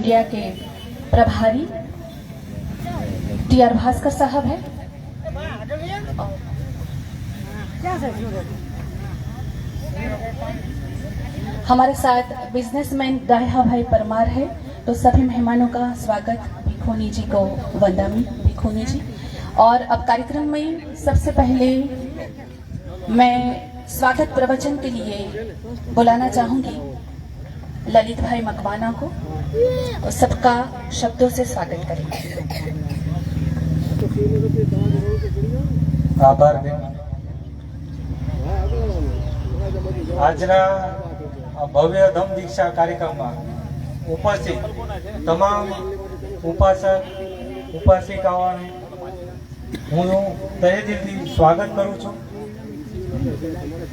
India के प्रभारी TR. Bhaskar साहब है। हमारे साथ बिजनेसमैन दाहिया भाई परमार है। तो सभी मेहमानों का स्वागत भिखोनी जी को वंदामी भिखोनी जी। और अब कार्यक्रम में सबसे पहले मैं स्वागत प्रवचन के लिए बुलाना चाहूंगी ललित भाई मकवाना को। और सबका शब्दों से स्वागत करेंगे। आभार बेन। આજના ભવ્ય ધમ દીક્ષા કાર્યક્રમમાં ઉપસ્થિત તમામ ઉપાસક ઉપાસિકાઓને હું તહે દિલથી સ્વાગત કરું છું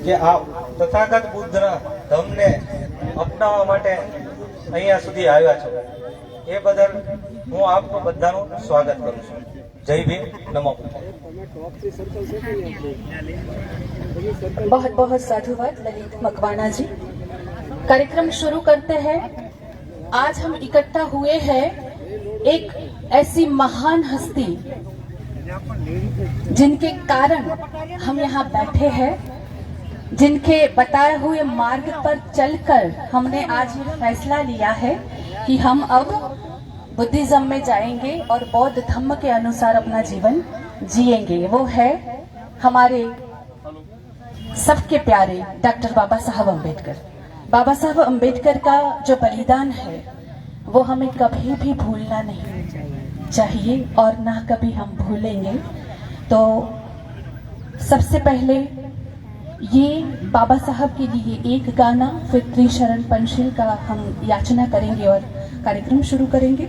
કે આ તથાગત બુદ્ધના ધમને અપનાવવા માટે અહીંયા સુધી આવ્યા છો। એ બદલ હું આપનું બધાનું સ્વાગત કરું છું। જય ભીમ, નમો बुद्धाय। बहुत बहुत साधुवाद ललित मकवाना जी। कार्यक्रम शुरू करते हैं। आज हम इकट्ठा हुए हैं एक ऐसी महान हस्ती जिनके कारण हम यहाँ बैठे हैं, जिनके बताए हुए मार्ग पर चलकर हमने आज ये फैसला लिया है कि हम अब बुद्धिज्म में जाएंगे और बौद्ध धर्म के अनुसार अपना जीवन जिएंगे। वो है हमारे सबके प्यारे डॉक्टर बाबा साहब अम्बेडकर। बाबा साहब अम्बेडकर का जो बलिदान है वो हमें कभी भी भूलना नहीं चाहिए और ना कभी हम भूलेंगे। तो सबसे पहले ये बाबा साहब के लिए एक गाना, फिर त्रिशरण पंचशील का हम याचना करेंगे और कार्यक्रम शुरू करेंगे।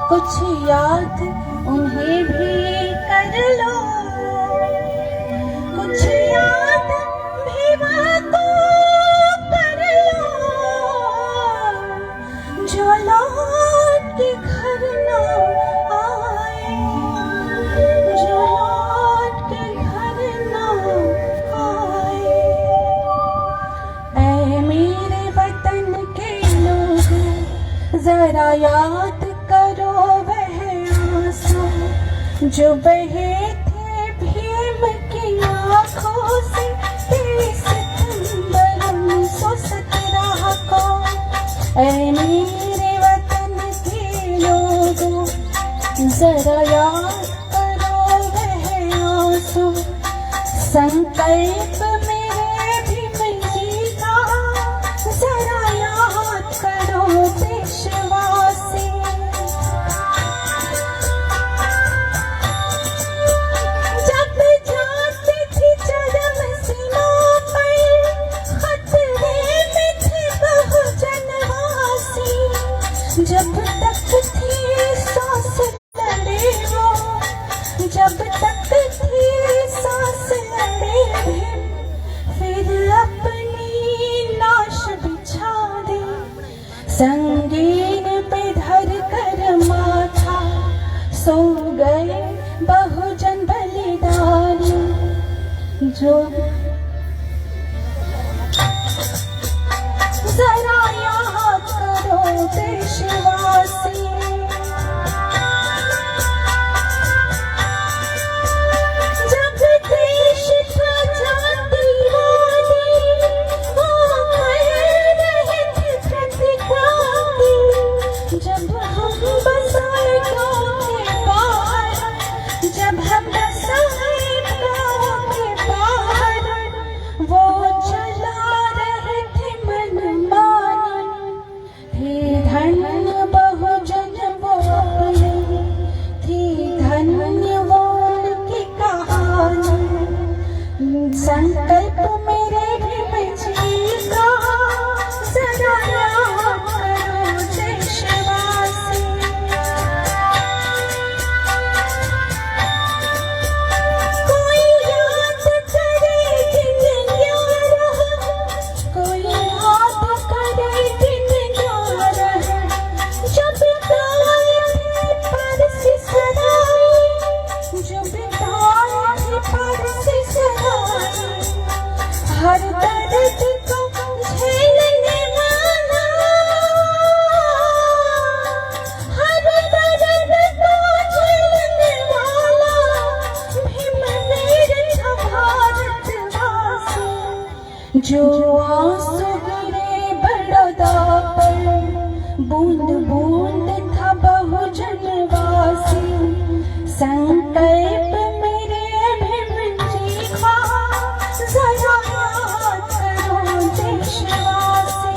कुछ याद उन्हें भी कर लो, कुछ याद भीमा को कर लो, जो लौट के घर न आए, जो लौट के घर न आए। ऐ मेरे वतन के लोग जरा याद करो वह आंसू जो बहे थे भीम की आंखों से 23 सितंबर 1917 को। ऐ मेरे वतन के लोगों जरा याद करो वह आंसू, संकल्प मेरे भीम जी का जरा याद करो देशवासी। जब तक थी सांस लड़े वो, जब तक थी सांस लड़े भीम, फिर अपनी लाश बिछा दी संगीन पे धर कर माथा, सो गए बहुजन बलिदानी। जो जरा याद करो देशवासी, जब देश था जातिवादी वो कर रहे थे प्रतिक्रांति, जब हम बसा जो आंसू गिरे बड़ौदा पर, बूंद बूंद था बहुजनवासी। संकल्प मेरे अभिमन जी का, जरा याद करो देशवासी।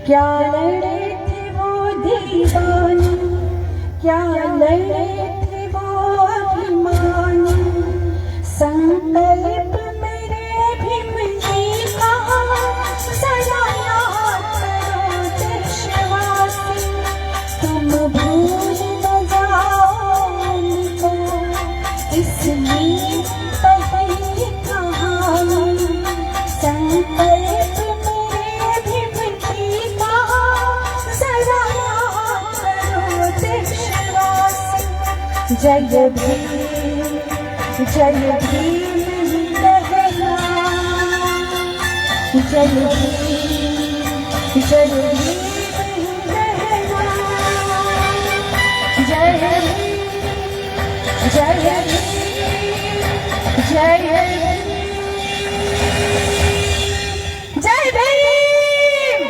क्या लड़े थे वो दीवाने, क्या लड़े थे वो अभिमानी। संकल्प मेरे भीम जी का, जरा याद करो देशवासी। तुम भूल न जाओ उनको, इसलिए पहली कहानी। संकल्प जय भीम, जय भीम कहना, जय भीम, जय भीम कहना। जय भीम, जय भीम, जय भीम, जय भीम,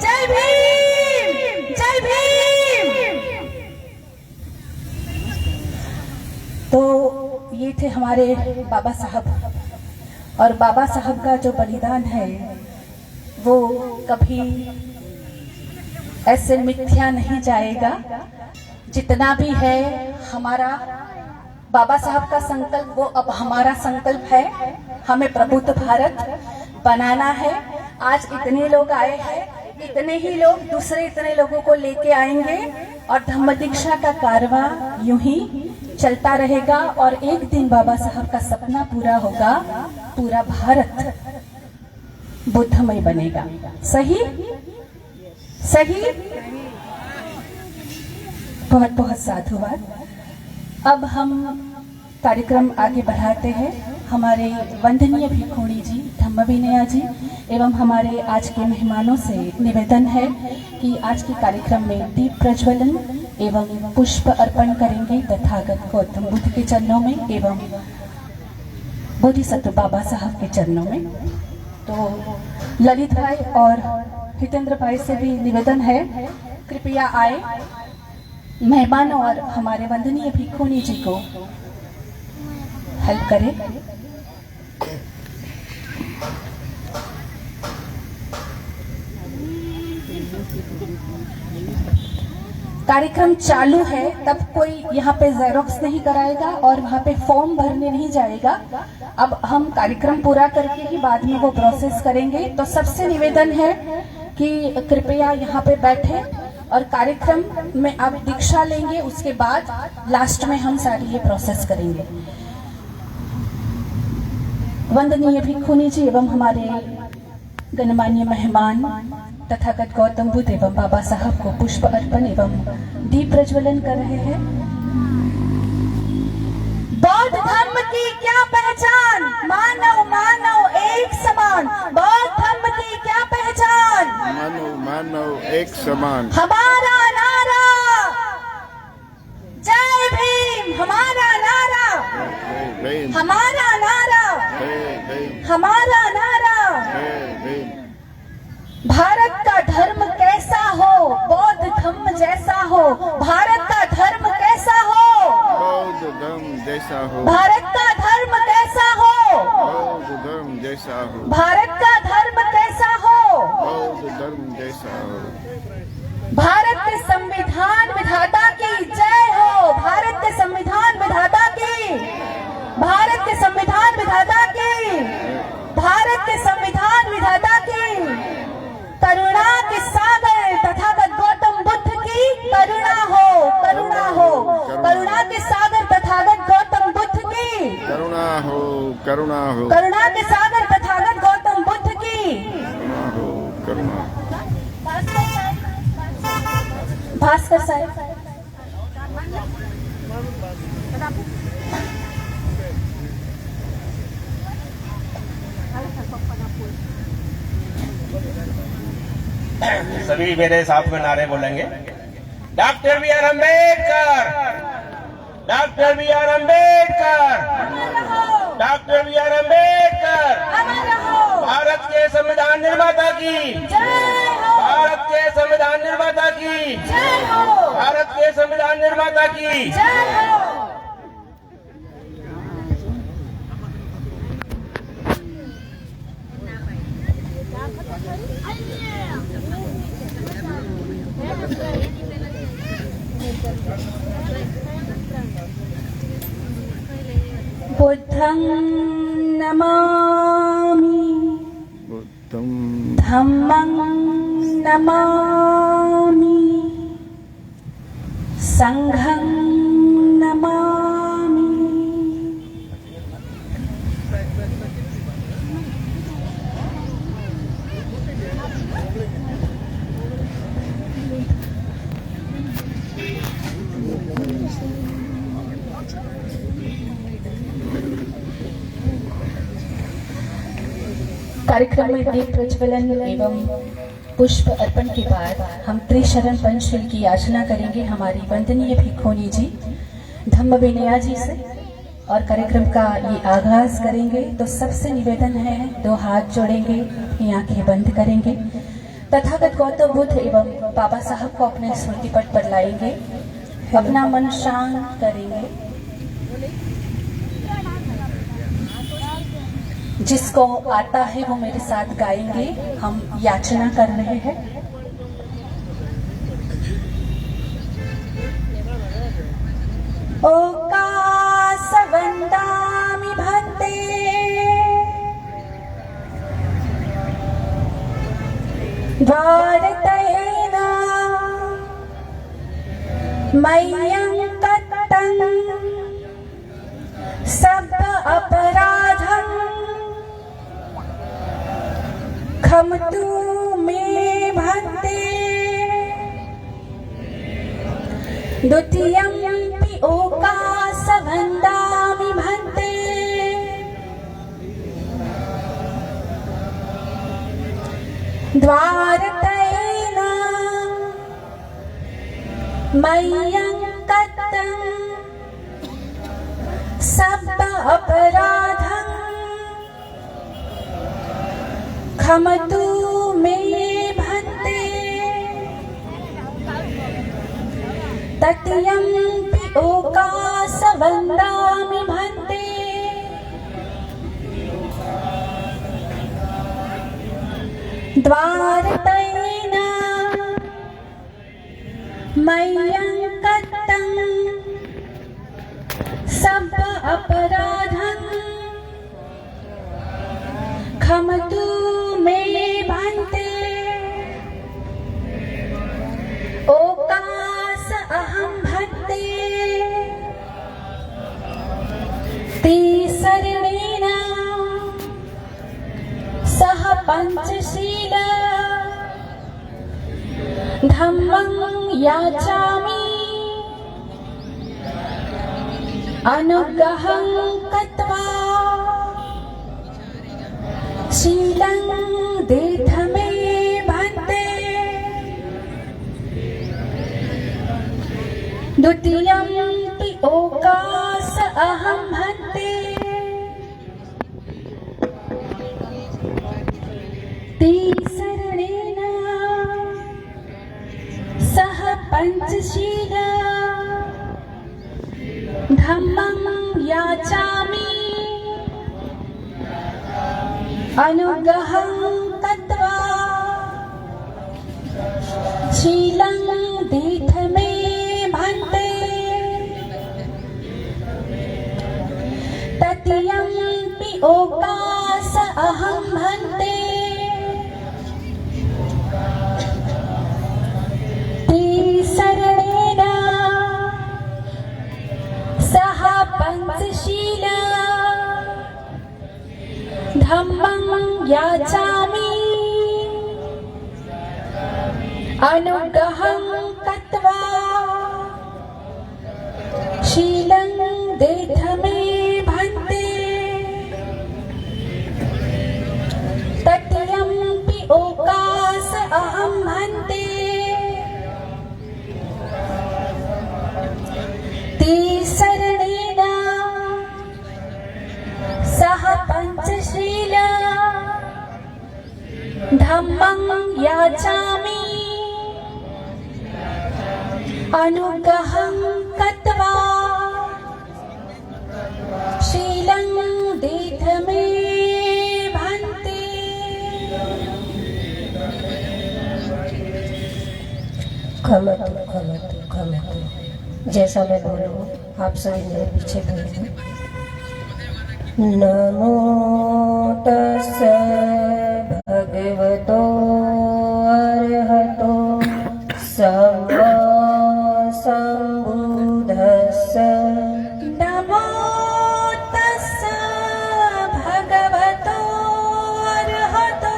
जय भीम, जय भीम। तो ये थे हमारे बाबा साहब, और बाबा साहब का जो बलिदान है वो कभी ऐसे मिथ्या नहीं जाएगा। जितना भी है हमारा बाबा साहब का संकल्प, वो अब हमारा संकल्प है। हमें प्रबुद्ध भारत बनाना है। आज इतने लोग आए हैं, इतने ही लोग दूसरे इतने लोगों को लेके आएंगे, और धम्म दीक्षा का कारवां यूं ही चलता रहेगा। और एक दिन बाबा साहब का सपना पूरा होगा, पूरा भारत बुद्धमय बनेगा। सही सही। बहुत बहुत साधुवाद। अब हम कार्यक्रम आगे बढ़ाते हैं। हमारे वंदनीय भिखुणी जी धम्म विनया जी एवं हमारे आज के मेहमानों से निवेदन है कि आज के कार्यक्रम में दीप प्रज्वलन एवं पुष्प अर्पण करेंगे तथागत गौतम बुद्ध के चरणों में एवं बोधिसत्व बाबा साहब के चरणों में। तो ललित भाई और हितेंद्र भाई से भी निवेदन है, कृपया आए मेहमान और हमारे वंदनीय भिखुणी जी को हेल्प करें। कार्यक्रम चालू है तब कोई यहाँ पे जेरोक्स नहीं कराएगा और वहाँ पे फॉर्म भरने नहीं जाएगा। अब हम कार्यक्रम पूरा करके ही बाद में वो प्रोसेस करेंगे। तो सबसे निवेदन है कि कृपया यहाँ पे बैठे और कार्यक्रम में आप दीक्षा लेंगे, उसके बाद लास्ट में हम सारी ये प्रोसेस करेंगे। वंदनीय भिखुनी जी एवं हमारे गणमान्य मेहमान तथागत गौतम बुद्ध एवं बाबा साहब को पुष्प अर्पण एवं दीप प्रज्वलन कर रहे हैं। बौद्ध धर्म की क्या पहचान? मानव मानव एक समान। बौद्ध धर्म की क्या पहचान? मानव मानव एक समान। हमारा नारा जय भीम, हमारा नारा जय हमारा नारा जय भीम। भारत का धर्म कैसा हो, बौद्ध धर्म जैसा हो। भारत का धर्म कैसा हो, बौद्ध धर्म जैसा हो। भारत का धर्म कैसा हो, बौद्ध धर्म जैसा हो। भारत का धर्म कैसा हो। बौद्ध धर्म जैसा हो। भारत के संविधान विधाता की जय हो। भारत के संविधान विधाता की, भारत के संविधान विधाता की, भारत के संविधान विधाता की। करुणा के सागर तथागत गौतम बुद्ध की करुणा हो, करुणा हो। करुणा के सागर तथागत गौतम बुद्ध की करुणा हो, करुणा हो। करुणा के सागर तथागत गौतम बुद्ध की करुणा हो, करुणा। भास्कर साहब सभी मेरे साथ में नारे बोलेंगे। Doctor B R Ambedkar, doctor B R Ambedkar, doctor B R Ambedkar. Bharat के संविधान निर्माता की, भारत के संविधान निर्माता की, भारत के संविधान निर्माता की। बुद्धं नमामि, बुद्धं धम्मं नमामि, संघं नमामि। कार्यक्रम में दीप प्रज्वलन एवं पुष्प अर्पण के बाद हम त्रिशरण पंचशील की याचना करेंगे हमारी वंदनीय भिक्षुणी जी धम्म विनया जी से, और कार्यक्रम का ये आगाज करेंगे। तो सबसे निवेदन है, दो हाथ जोड़ेंगे, अपनी आंखें बंद करेंगे, तथागत गौतम बुद्ध एवं बाबा साहब को अपने स्मृति पट पर लाएंगे, अपना मन शांत करेंगे। जिसको आता है वो मेरे साथ गाएंगे। हम याचना कर रहे हैं। ओकासवन्दामि भन्ते भारतेन मह्यं कट्टं सब अपराधं क्षमतु मे भन्ते। द्वितीयंपि ओकासवन्दामि भन्ते द्वारकेन मह्यं कट्टं सब अपराधं क्षमतु मे भन्ते। तृतीयंपि ओकासवन्दामि भन्ते द्वारकेन मह्यं कट्टं सब अपराधं क्षमतु मे भन्ते। ओकास अहं भन्ते तिसरणेन सह पंचशील धम्मं याचामि अनुग्रहं कृत्वा शीलं देथ मे भन्ते। द्वितीयंपि ओकास अहं भन्ते पंचशील धम्मं याचामि अनुग्रहं तत्वा शीलं दीठ मे भन्ते तत्यंपि ओकास अहं भन्ते शरणेन सह पंचशील धम्मं याचामि अनुग्रहं तत्वा शीलं देथ मे भन्ते तत्यंपि ओकास अहं भन्ते शरणेन सह पंचशील धम्मं याचामि अनुग्रहं तत्वा शीलं देथ मे भन्ते। खमतु जैसा मैं बोलूँ आप सभी मेरे पीछे बोलेंगे। नमो तस्स भगवतो अरहतो सम्मा सम्बुद्धस्स। नमो तस्स भगवतो अरहतो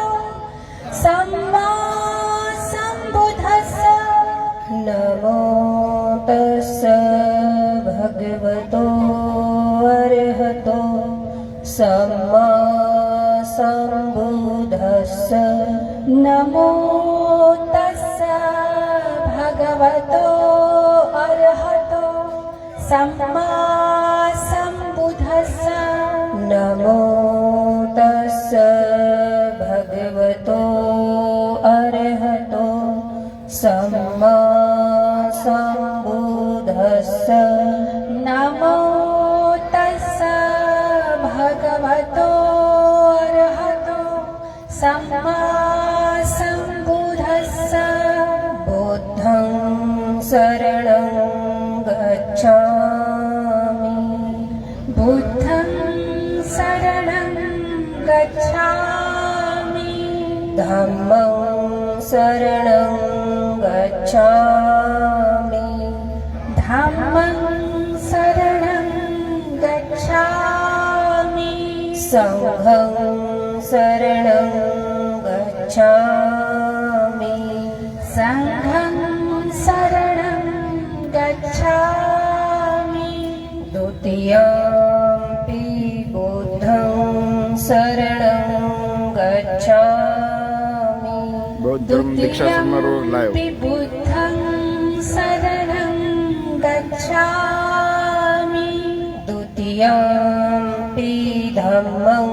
सम्मा सम्बुद्धस्स। नमो तस्स भगवतो अरहतो सम्मा सम्बुद्धस्स। नमो तस्स भगवतो अरहतो सम्मा सम्बुद्धस्स। नमो तस्स भगवतो अरहतो सम्मा सम्बुद्धस्स। नमो तस्स भगवतो अरहतो सम्मा सम्बुद्धस्स। बुद्धं शरणं गच्छामि। बुद्धं शरणं गच्छामि। धम्मं शरणं गच्छामि। धम्मं शरणं गच्छामि। संघं शरणं गच्छामि। संघं शरणं गच्छामि। द्वितीयंपि बुद्धं शरणं गच्छामि। बौद्धम दीक्षा समारोह लाइव। द्वितीयंपि बुद्धं शरणं गच्छामि। द्वितीयंपि धम्मं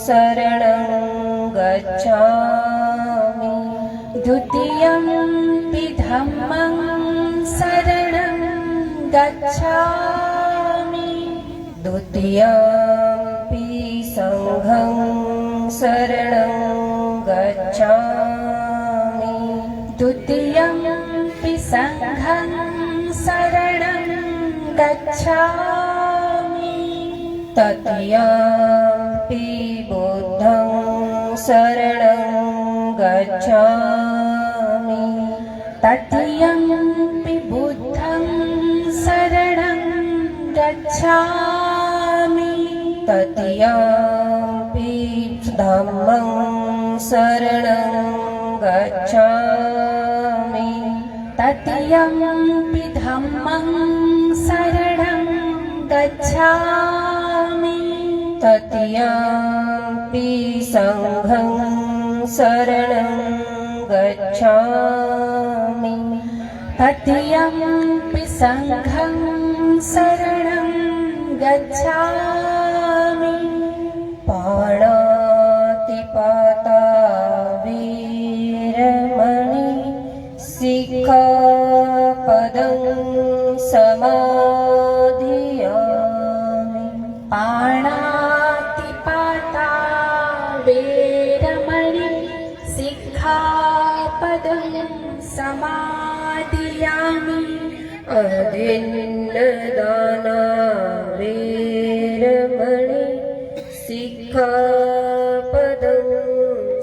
शरणं गच्छामि। द्वितीयंपि धम्मं शरणं गच्छामि। द्वितीयंपि संघं शरणं गच्छामि। द्वितीयंपि संघं शरणं गच्छामि। तृतीयंपि बुद्धं शरणं गच्छामि। तृतीयंपि बुद्धं शरणं गच्छामि। तृतीयंपि धम्मं शरणं गच्छामि। तृतीयंपि धम्मं शरणं गच्छामि। तृतीयंपि संघं शरणं गच्छामि। तृतीयंपि संघं शरणं गच्छामि। पाणातिपाता वीरमणि सिक्खापदं समाधियामि पाणातिपाता वेरमणि सिक्खापदं समादियामि अदिन्नदाना वेरमणि सिक्खापदं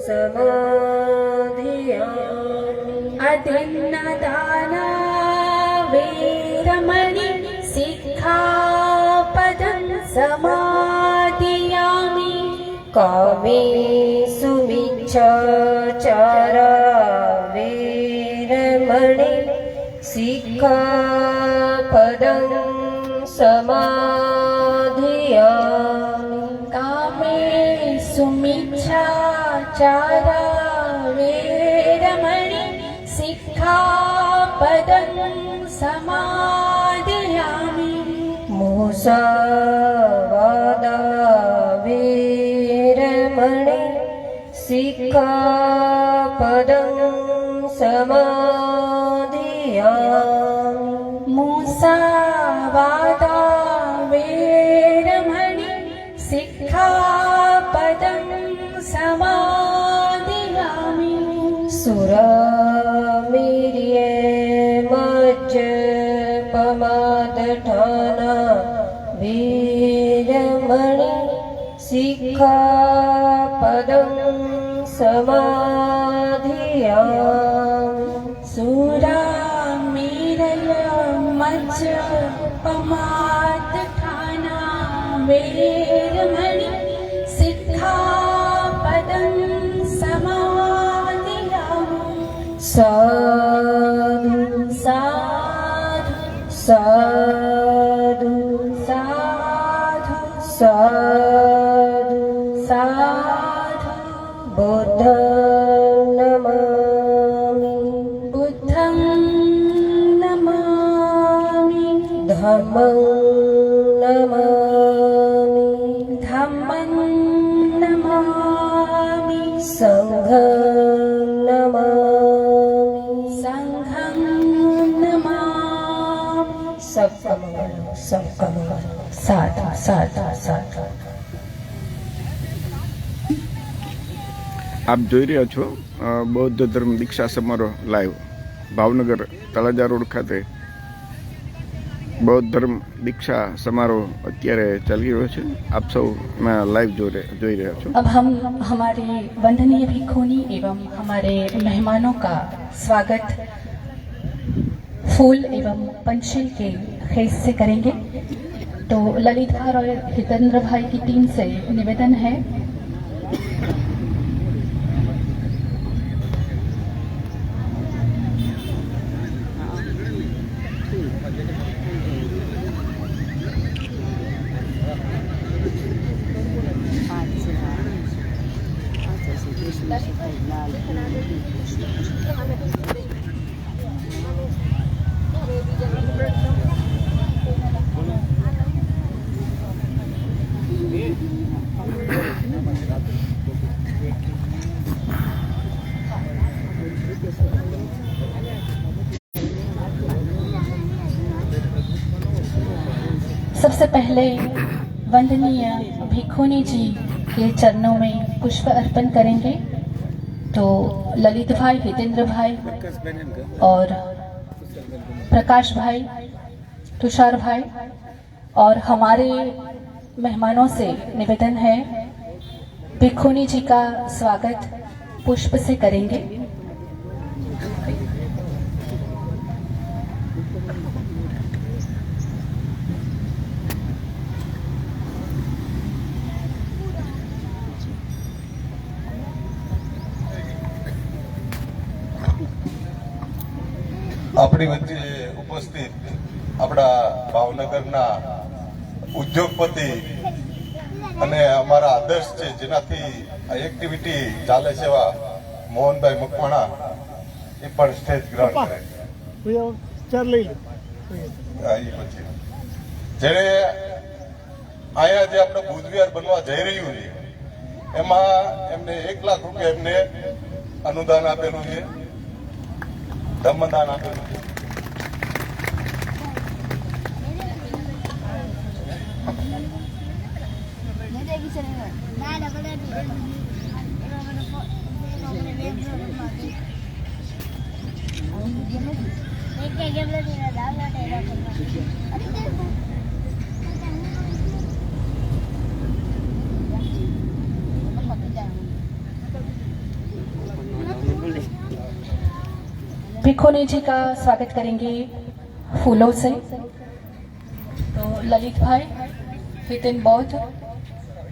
समाधियामि अदिन्नदाना वेरमणि सिक्खापदं समादियामि कामेषु मिच्छाचारा वेरमणि सिक्खापदं समाधियामि कामेषु मिच्छाचारा वेरमणि सिक्खापदं समादियामि मुसावादा वेरमणि सिक्खापदं समाधियामि मुसावादा वेरमणि सिक्खापदं समादियामि सुरामिर्ये मज्जपमादठाना वीरमणि सिक्खापदं समाधियामि सुरामेरय मज्जपमादठाना वेरमणि सिक्खापदं समादियामि साधु साधु साधु साधु साधु साधु बुद्धं नमामि बुद्धं नमामि धम्मं नमामि धम्मं नमामि संघं नमामि संघं नमामि सबका मंगल हो, सबका मंगल हो। साधु साधु साधु આપ જોઈ રહ્યા છો બૌદ્ધ ધર્મ દીક્ષા સમારોહ લાઈવ ભાવનગર તળાજા રોડ ખાતે બૌદ્ધ ધર્મ દીક્ષા સમારોહ અત્યારે ચાલી રહ્યો છે. આપ સૌ લાઈવ જોઈ રહ્યા છો. अब हम हमारे वंदनीय भिक्षुनी एवं हमारे मेहमानों का स्वागत फूल एवं पंचिल के खेस से करेंगे. तो ललित भाई और हितेंद्र भाई की टीम से निवेदन है सबसे पहले वंदनीय भिक्षुनी जी के चरणों में पुष्प अर्पण करेंगे. तो ललित भाई, हितेंद्र भाई और प्रकाश भाई, तुषार भाई और हमारे मेहमानों से निवेदन है भिक्षुनी जी का स्वागत पुष्प से करेंगे. આપણી વચ્ચે ઉપસ્થિત આપણા ભાવનગરના ઉદ્યોગપતિ અને અમારા આદર્શ છે જેનાથી આ એક્ટિવિટી ચાલે છે એવા મોહનભાઈ મકવાણા એ પણ સ્ટેજ ગ્રહણ કરે. એ પછી જેને અહીંયા જે આપણે બુધવિહાર બનવા જઈ રહ્યું છે એમાં એમને 1 લાખ રૂપિયા એમને અનુદાન આપેલું છે, ધમ્મદાન આપેલું છે. भिखोनी जी का स्वागत करेंगे फूलों से। तो ललित भाई, हितेन बौद्ध,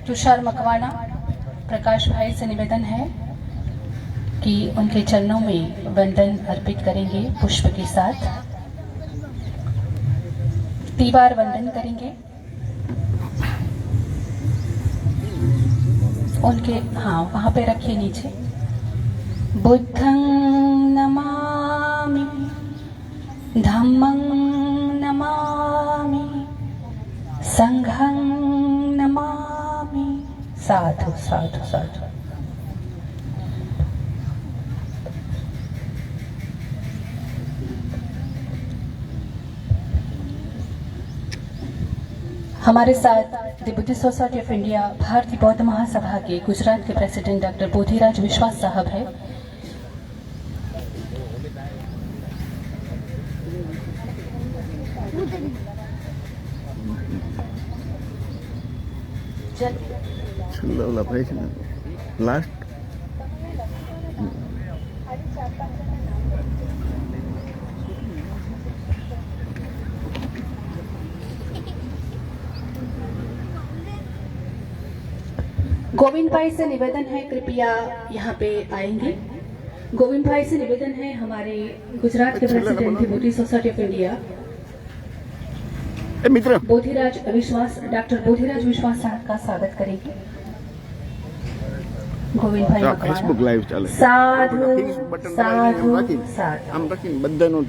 तुषार मकवाना, प्रकाश भाई से निवेदन है कि उनके चरणों में वंदन अर्पित करेंगे पुष्प के साथ। 3 बार वंदन करेंगे उनके। हाँ, वहां पे रखिए नीचे। बुद्धं नमामि, धम्मं नमामि, संघं नमामि। साधु साधु साधु। हमारे साथ the Buddhist society of India भारतीय बौद्ध महासभा के गुजरात के प्रेसिडेंट डॉक्टर बोधिराज विश्वास साहब है। છેલ્લા ભાઈ છે ને લાસ્ટ गोविंद भाई से निवेदन है, कृपया यहाँ पे आएंगे। गोविंद भाई से निवेदन है, हमारे गुजरात के president the Buddhist society of India મિત્ર बोधिराज विश्वास, डॉक्टर बोधिराज विश्वास साहब का स्वागत करेंगे। गोविंद भाई ફેસબુક मकवाना। લાઈવ ચાલે साधु બટન साधु રાખી साधु। આમ રાખીને બધાનો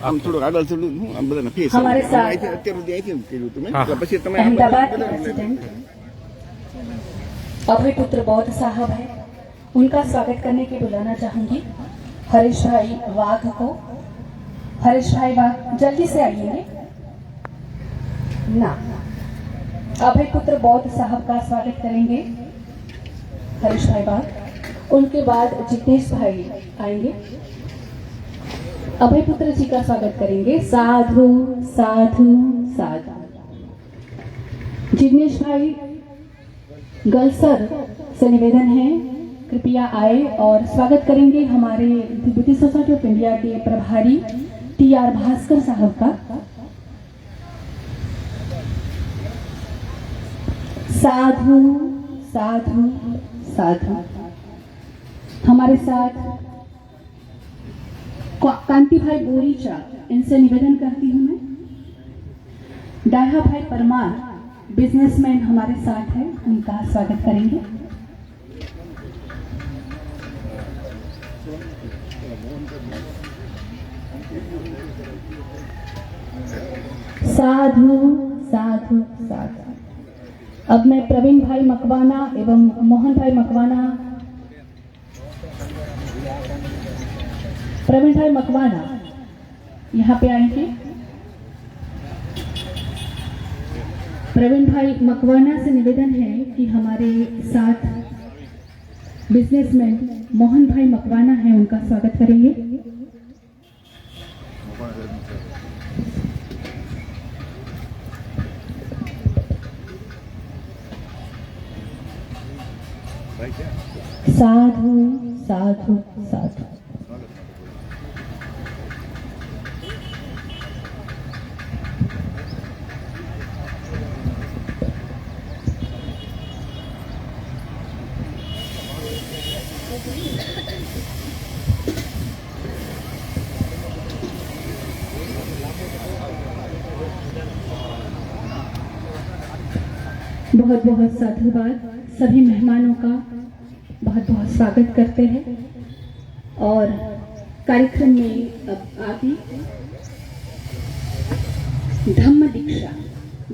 આમ થોડું આગળ થોડું આમ બધાને ફેસ हमारे साथ અત્યાર સુધી અહીંથી કર્યું તમે પછી તમે अहमदाबाद के प्रेसिडेंट अभय पुत्र बौद्ध साहब है, उनका स्वागत करने के बुलाना चाहूंगी हरीश भाई वाघ को। हरीश भाई वाघ जल्दी से आइए ना। अभय पुत्र बौद्ध साहब का स्वागत करेंगे हरीश भाई वाघ। उनके बाद जितेश भाई आएंगे, अभय पुत्र जी का स्वागत करेंगे। साधु साधु साधु। जिग्नेश भाई गलसर से निवेदन है, कृपया आए और स्वागत करेंगे हमारे बुद्धिस्ट सोसाइटी ऑफ इंडिया के प्रभारी TR भास्कर साहब का। साधु साधु साधु। हमारे साथ कांति भाई बोरीचा, इनसे निवेदन करती हूँ मैं। डाया भाई परमार बिजनेसमैन हमारे साथ है, उनका स्वागत करेंगे। साधु साधु साधु। अब मैं प्रवीण भाई मकवाना एवं मोहन भाई मकवाना, प्रवीण भाई मकवाना यहाँ पे आएंगे। प्रवीण भाई मकवाना से निवेदन है कि हमारे साथ बिजनेसमैन मोहन भाई मकवाना है, उनका स्वागत करेंगे। साधु साधु साधु। बहुत बहुत साधुवाद। सभी मेहमानों का बहुत बहुत स्वागत करते हैं और कार्यक्रम में अब आगे धम्म दीक्षा।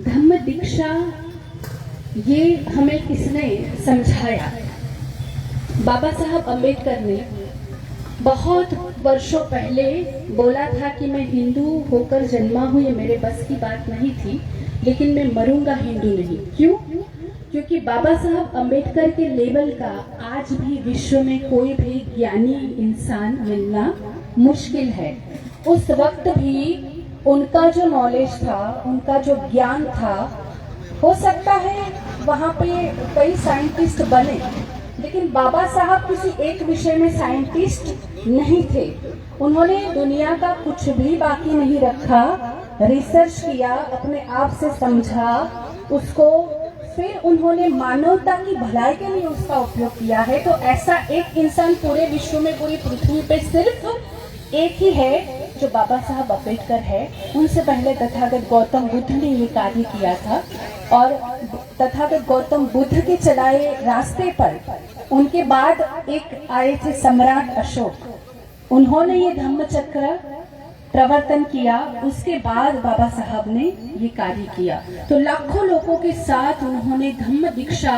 धम्म दीक्षा ये हमें किसने समझाया? बाबा साहब अम्बेडकर ने बहुत वर्षों पहले बोला था कि मैं हिंदू होकर जन्मा हूँ, ये मेरे बस की बात नहीं थी, लेकिन मैं मरूंगा हिंदू नहीं। क्यों? क्योंकि बाबा साहब अंबेडकर के लेवल का आज भी विश्व में कोई भी ज्ञानी इंसान मिलना मुश्किल है। उस वक्त भी उनका जो नॉलेज था, उनका जो ज्ञान था, हो सकता है वहाँ पे कई साइंटिस्ट बने, लेकिन बाबा साहब किसी एक विषय में साइंटिस्ट नहीं थे। उन्होंने दुनिया का कुछ भी बाकी नहीं रखा, रिसर्च किया, अपने आप से समझा उसको, फिर उन्होंने मानवता की भलाई के लिए उसका उपयोग किया है। तो ऐसा एक इंसान पूरे विश्व में, पूरी पृथ्वी पे सिर्फ एक ही है जो बाबा साहब अम्बेडकर है। उनसे पहले तथागत गौतम बुद्ध ने ये कार्य किया था, और तथागत गौतम बुद्ध के चलाए रास्ते पर उनके बाद एक आए थे सम्राट अशोक। उन्होंने ये धम्म चक्र प्रवर्तन किया, उसके बाद बाबा साहब ने ये कार्य किया। तो लाखों लोगों के साथ उन्होंने धम्म दीक्षा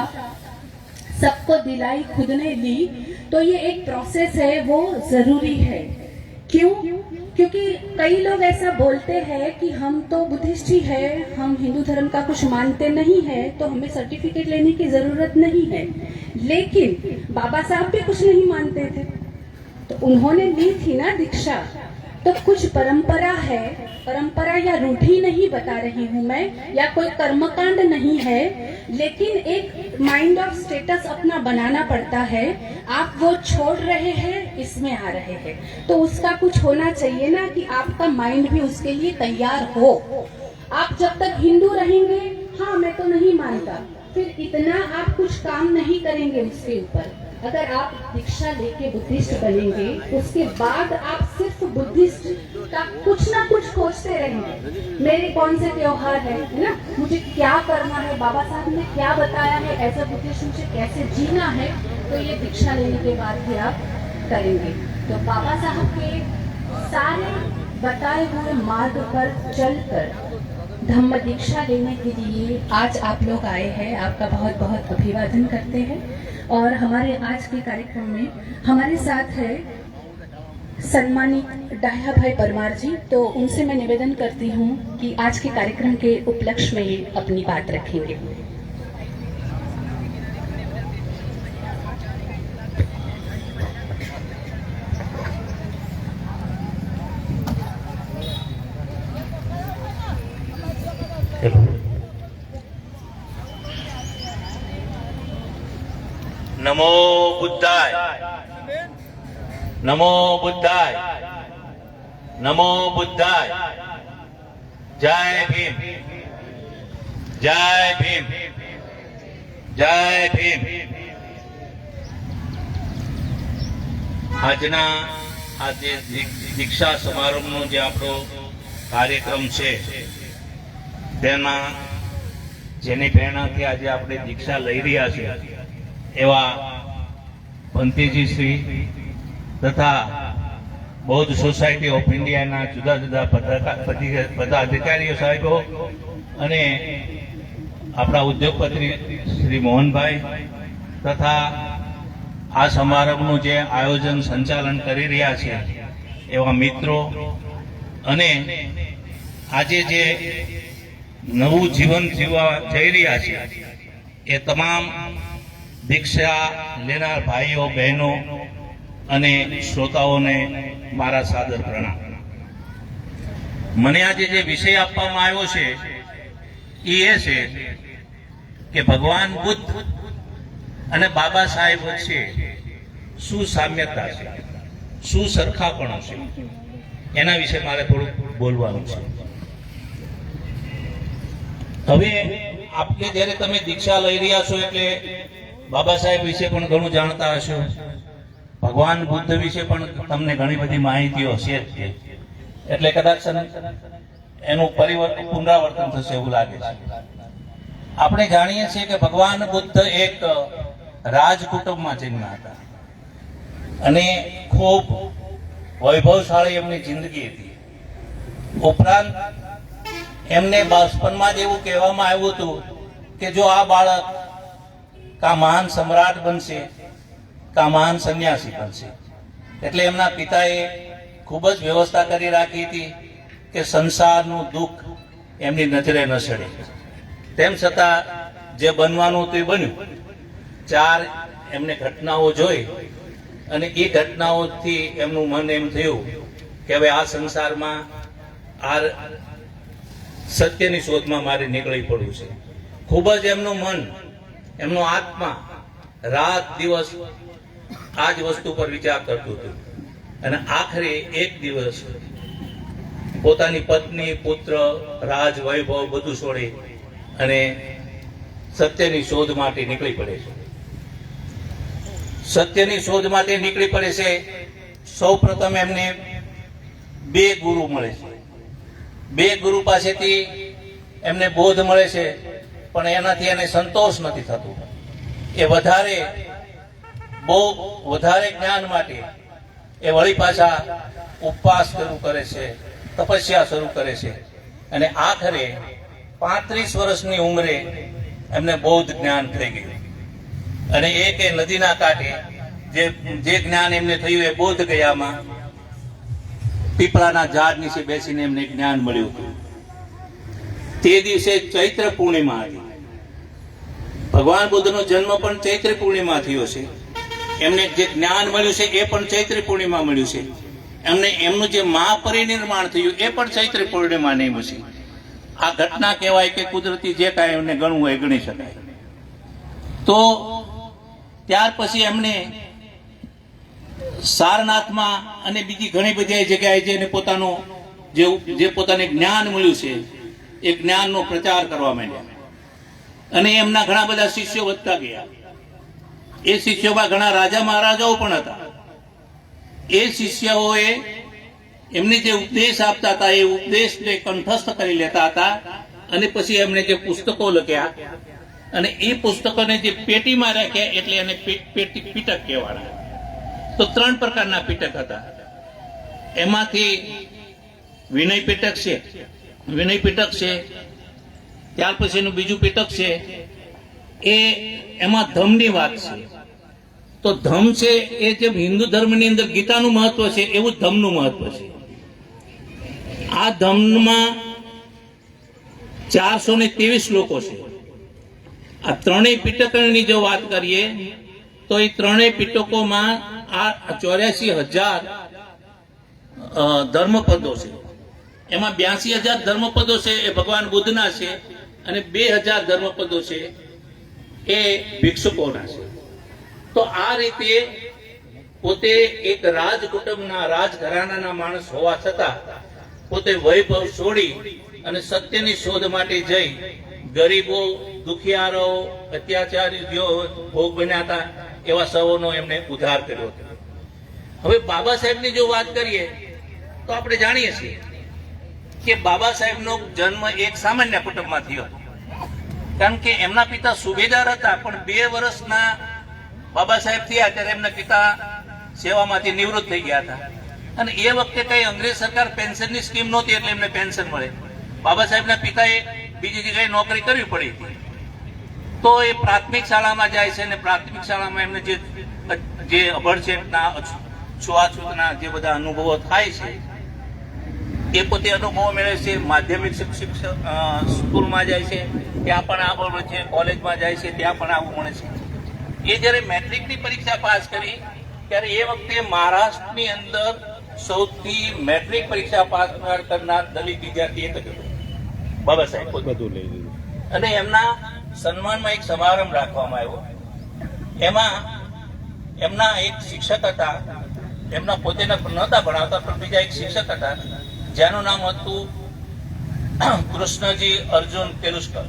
सबको दिलाई, खुद ने ली। तो ये एक प्रोसेस है, वो जरूरी है। क्यों? क्योंकि कई लोग ऐसा बोलते हैं कि हम तो बुद्धिस्ट ही है, हम हिंदू धर्म का कुछ मानते नहीं है, तो हमें सर्टिफिकेट लेने की जरूरत नहीं है। लेकिन बाबा साहब भी कुछ नहीं मानते थे, तो उन्होंने ली थी ना दीक्षा। तो कुछ परंपरा है, परंपरा या रूढ़ी नहीं बता रही हूँ मैं, या कोई कर्मकांड नहीं है, लेकिन एक माइंड ऑफ स्टेटस अपना बनाना पड़ता है। आप वो छोड़ रहे हैं, इसमें आ रहे हैं, तो उसका कुछ होना चाहिए ना, कि आपका माइंड भी उसके लिए तैयार हो। आप जब तक हिंदू रहेंगे, हाँ मैं तो नहीं मानता, फिर इतना आप कुछ काम नहीं करेंगे उसके ऊपर। अगर आप दीक्षा लेके बुद्धिस्ट बनेंगे, उसके बाद आप सिर्फ बुद्धिस्ट का कुछ ना कुछ खोजते रहेंगे। मेरे कौन से त्योहार है ना, मुझे क्या करना है, बाबा साहब ने क्या बताया है, एज अ बुद्धिस्ट मुझे कैसे जीना है, तो ये दीक्षा लेने के बाद भी आप करेंगे। तो बाबा साहब के सारे बताए हुए मार्ग पर चलकर धम्म दीक्षा लेने के लिए आज आप लोग आए हैं। आपका बहुत बहुत अभिवादन करते हैं। और हमारे आज के कार्यक्रम में हमारे साथ है सम्मानित डाया भाई परमार जी। तो उनसे मैं निवेदन करती हूँ कि आज के कार्यक्रम के उपलक्ष्य में ये अपनी बात रखेंगे। नमो बुद्धाय, नमो बुद्धाय, नमो बुद्धाय। जय भीम, जय भीम, जय भीम। આજના આ જે દીક્ષા સમારંભનો જે આપણો કાર્યક્રમ છે, તેમાં જેની પ્રેરણાથી આજે આપણે દીક્ષા લઈ રહ્યા છીએ એવા ભંતીજી શ્રી તથા બૌદ્ધ સોસાયટી ઓફ ઇન્ડિયાના જુદા જુદા પદાધિકારીઓ સાહેબો અને આપણા ઉદ્યોગપતિ શ્રી મોહનભાઈ તથા આ સમારંભનું જે આયોજન સંચાલન કરી રહ્યા છે એવા મિત્રો, અને આજે જે નવું જીવન જીવવા જઈ રહ્યા છે એ તમામ દીક્ષા લેનાર ભાઈઓ બહેનો અને શ્રોતાઓને મારા સાદર પ્રણામ। મને આજે જે વિષય આપવામાં આવ્યો છે એ છે કે ભગવાન બુદ્ધ અને બાબા સાહેબ વચ્ચે શું સામ્યતા છે, શું સરખાપણું છે, એના વિશે મારે થોડું બોલવાનું છે। હવે આપણે જ્યારે તમે દીક્ષા લઈ રહ્યા છો એટલે બાબા સાહેબ વિશે પણ ઘણું જાણતા હશો, ભગવાન બુદ્ધ વિશે પણ તમને ઘણી બધી માહિતીઓ હશે જ છે, એટલે કદાચ એનું પુનરાવર્તન થશે એવું લાગે છે। આપણે જાણીએ છીએ કે ભગવાન બુદ્ધ એક રાજકુટુંબમાં જન્મ્યા હતા અને ખૂબ વૈભવશાળી એમની જિંદગી હતી। ઉપરાંત એમને બાળપણમાં જ એવું કહેવામાં આવ્યું હતું કે જો આ બાળક કા મહાન સમ્રાટ બનશે કા મહાન સન્યાસી બનશે। એટલે એમના પિતાએ ખૂબ જ વ્યવસ્થા કરી રાખી હતી કે સંસારનું દુઃખ એમની નજરે ન ચડે। તેમ છતાં જે બનવાનું હતું એ બન્યું. 4 એમને ઘટનાઓ જોઈ અને એ ઘટનાઓથી એમનું મન એમ થયું કે હવે આ સંસારમાં આ સત્યની શોધમાં મારે નીકળી પડવું છે. ખૂબ જ એમનું મન, એમનો આત્મા રાત દિવસ આ જ વસ્તુ પર વિચાર કરતું હતું. અને આખરે એક દિવસ પોતાની પત્ની, પુત્ર, રાજ, વૈભવ બધું છોડી અને સત્યની શોધ માટે નીકળી પડે છે. સત્યની શોધ માટે નીકળી પડે છે. સૌ પ્રથમ એમને 2 ગુરુ મળે છે. 2 ગુરુ પાસેથી એમને બોધ મળે છે, પણ એનાથી એને સંતોષ નથી થતું. એ બહુ વધારે જ્ઞાન માટે એ વળી પાછા ઉપવાસ શરૂ કરે છે, તપસ્યા શરૂ કરે છે અને આખરે 35 વર્ષની ઉંમરે એમને બૌદ્ધ જ્ઞાન થઈ ગયું. અને એ કે નદીના કાંઠે જે જ્ઞાન એમને થયું એ બોધ ગયામાં પીપળાના ઝાડ નીચે બેસીને એમને જ્ઞાન મળ્યું હતું. તે દિવસે ચૈત્ર પૂર્ણિમા હતી. ભગવાન બુદ્ધનો જન્મ પણ ચૈત્ર પૂર્ણિમા થયો છે. એમને જે જ્ઞાન મળ્યું છે એ પણ ચૈત્ર પૂર્ણિમા મળ્યું છે. એમનું જે મહાપરિનિર્માણ થયું એ પણ ચૈત્ર પૂર્ણિમા નહીં છે. આ ઘટના કહેવાય કે કુદરતી જે કાંઈ એમને ગણવું હોય ગણી શકાય. તો ત્યાર પછી એમને સારનાથમાં અને બીજી ઘણી બધી જગ્યાએ જઈને પોતાનું જે પોતાને જ્ઞાન મળ્યું છે એ જ્ઞાનનો પ્રચાર કરવા માંડ્યા. અને એમના ઘણા બધા શિષ્યો વધતા ગયા. એ શિષ્યોમાં ઘણા રાજા મહારાજાઓ પણ હતા. એ શિષ્યોએ એમને જે ઉપદેશ આપતા હતા એ ઉપદેશને કંઠસ્થ કરી લેતા હતા અને પછી એમણે જે પુસ્તકો લખ્યા અને એ પુસ્તકોને જે પેટીમાં રાખ્યા એટલે એને પીટક કહેવાના. તો 3 પ્રકારના પીટક હતા. એમાંથી વિનય પીટક છે, ત્યાર પછીનું બીજું પીટક છે એમાં ધમની વાત છે. તો ધમ છે એ જેમ હિન્દુ ધર્મની અંદર ગીતાનું મહત્વ છે એવું જ ધમનું મહત્વ છે. આ ધમમાં 423 શ્લોકો છે. આ 3 પીટકની જો વાત કરીએ તો એ 3 પીટકોમાં આ 84,000 ધર્મપદો છે. એમાં 82,000 ધર્મપદો છે એ ભગવાન બુદ્ધના છે અને 2,000 ધર્મપદો છે એ ભિક્ષુકોના છે. તો આ રીતે પોતે એક રાજકુટુંબના રાજઘરાનાના માણસ હોવા છતાં પોતે વૈભવ છોડી અને સત્યની શોધ માટે જઈ ગરીબો, દુખિયારો, અત્યાચારીઓ ભોગ બન્યા હતા એવા સૌનો એમને ઉદ્ધાર કર્યો હતો. હવે બાબા સાહેબની જો વાત કરીએ તો આપણે જાણીએ છીએ કે બાબા સાહેબનો જન્મ એક સામાન્ય કુટુંબમાં થયો હતો. કારણ કે એમના પિતા સુબેદાર હતા, પણ 2 વર્ષના બાબા સાહેબ થયા ત્યારે એમના પિતા સેવામાંથી નિવૃત્ત થઈ ગયા હતા. અને એ વખતે કઈ અંગ્રેજ સરકાર પેન્શનની સ્કીમ નહોતી એટલે એમને પેન્શન મળે. બાબા સાહેબના પિતાએ બીજી જગ્યાએ નોકરી કરવી પડી હતી. તો એ પ્રાથમિક શાળામાં જાય છે અને પ્રાથમિક શાળામાં એમને જે અભણછેટના, છૂઆછૂતના જે બધા અનુભવો થાય છે એ પોતે અનુભવો મેળવે છે. માધ્યમિક સ્કૂલમાં જાય છે, ત્યાં પણ આ મળે છે. કોલેજમાં જાય છે, ત્યાં પણ આવું મળે છે. એ જ્યારે મેટ્રિકની પરીક્ષા પાસ કરી ત્યારે એ વખતે મહારાષ્ટ્રની અંદર સૌથી મેટ્રિક પરીક્ષા પાસ કરનાર દલિત વિદ્યાર્થી એક જ હતો, બાબા સાહેબ. અને એમના સન્માનમાં એક સમારંભ રાખવામાં આવ્યો. એમાં એમના એક શિક્ષક હતા, એમના પોતે નહોતા ભણાવતા પણ બીજા એક શિક્ષક હતા જેનું નામ હતું કૃષ્ણજી અર્જુન કેલુસ્કર.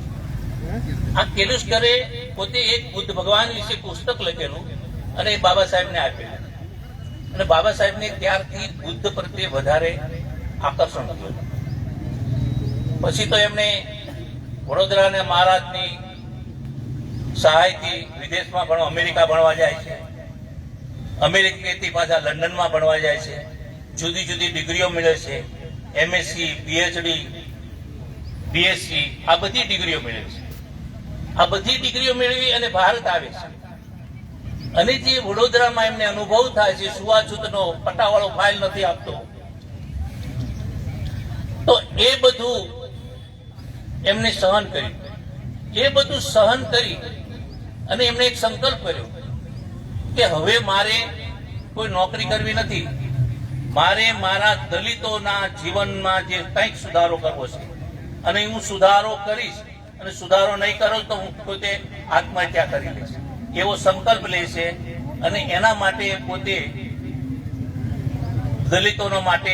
આ કેલુસ્કરે પોતે એક બુદ્ધ ભગવાન વિશે પુસ્તક લખેલું અને એ બાબા સાહેબને આપેલું. અને બાબા સાહેબને ત્યારથી બુદ્ધ પ્રત્યે વધારે આકર્ષણ થયું. પછી તો એમને વડોદરાના મહારાજની સહાયથી વિદેશમાં ભણવા, અમેરિકા ભણવા જાય છે. અમેરિકાથી પાછા લંડનમાં ભણવા જાય છે. જુદી જુદી ડિગ્રીઓ મળે છે. એમએસસી, પીએચડી, બીએસસી, આ બધી ડિગ્રીઓ મેળવે છે. આ બધી ડિગ્રીઓ મેળવી અને ભારત આવે છે. અને જે વડોદરામાં એમને અનુભવ થાય છે છૂઆછૂતનો, પટાવાળો ફાઇલ નથી આપતો, તો એ બધું એમને સહન કર્યું. એ બધું સહન કરી અને એમણે એક સંકલ્પ કર્યો કે હવે મારે કોઈ નોકરી કરવી નથી, મારે મારા દલિતોના જીવનમાં જે કંઈક સુધારો કરવો છે અને હું સુધારો કરીશ, અને સુધારો નહીં કરો તો હું પોતે આત્મહત્યા કરી લઈશ એવો સંકલ્પ લે છે. અને એના માટે પોતે દલિતોનો માટે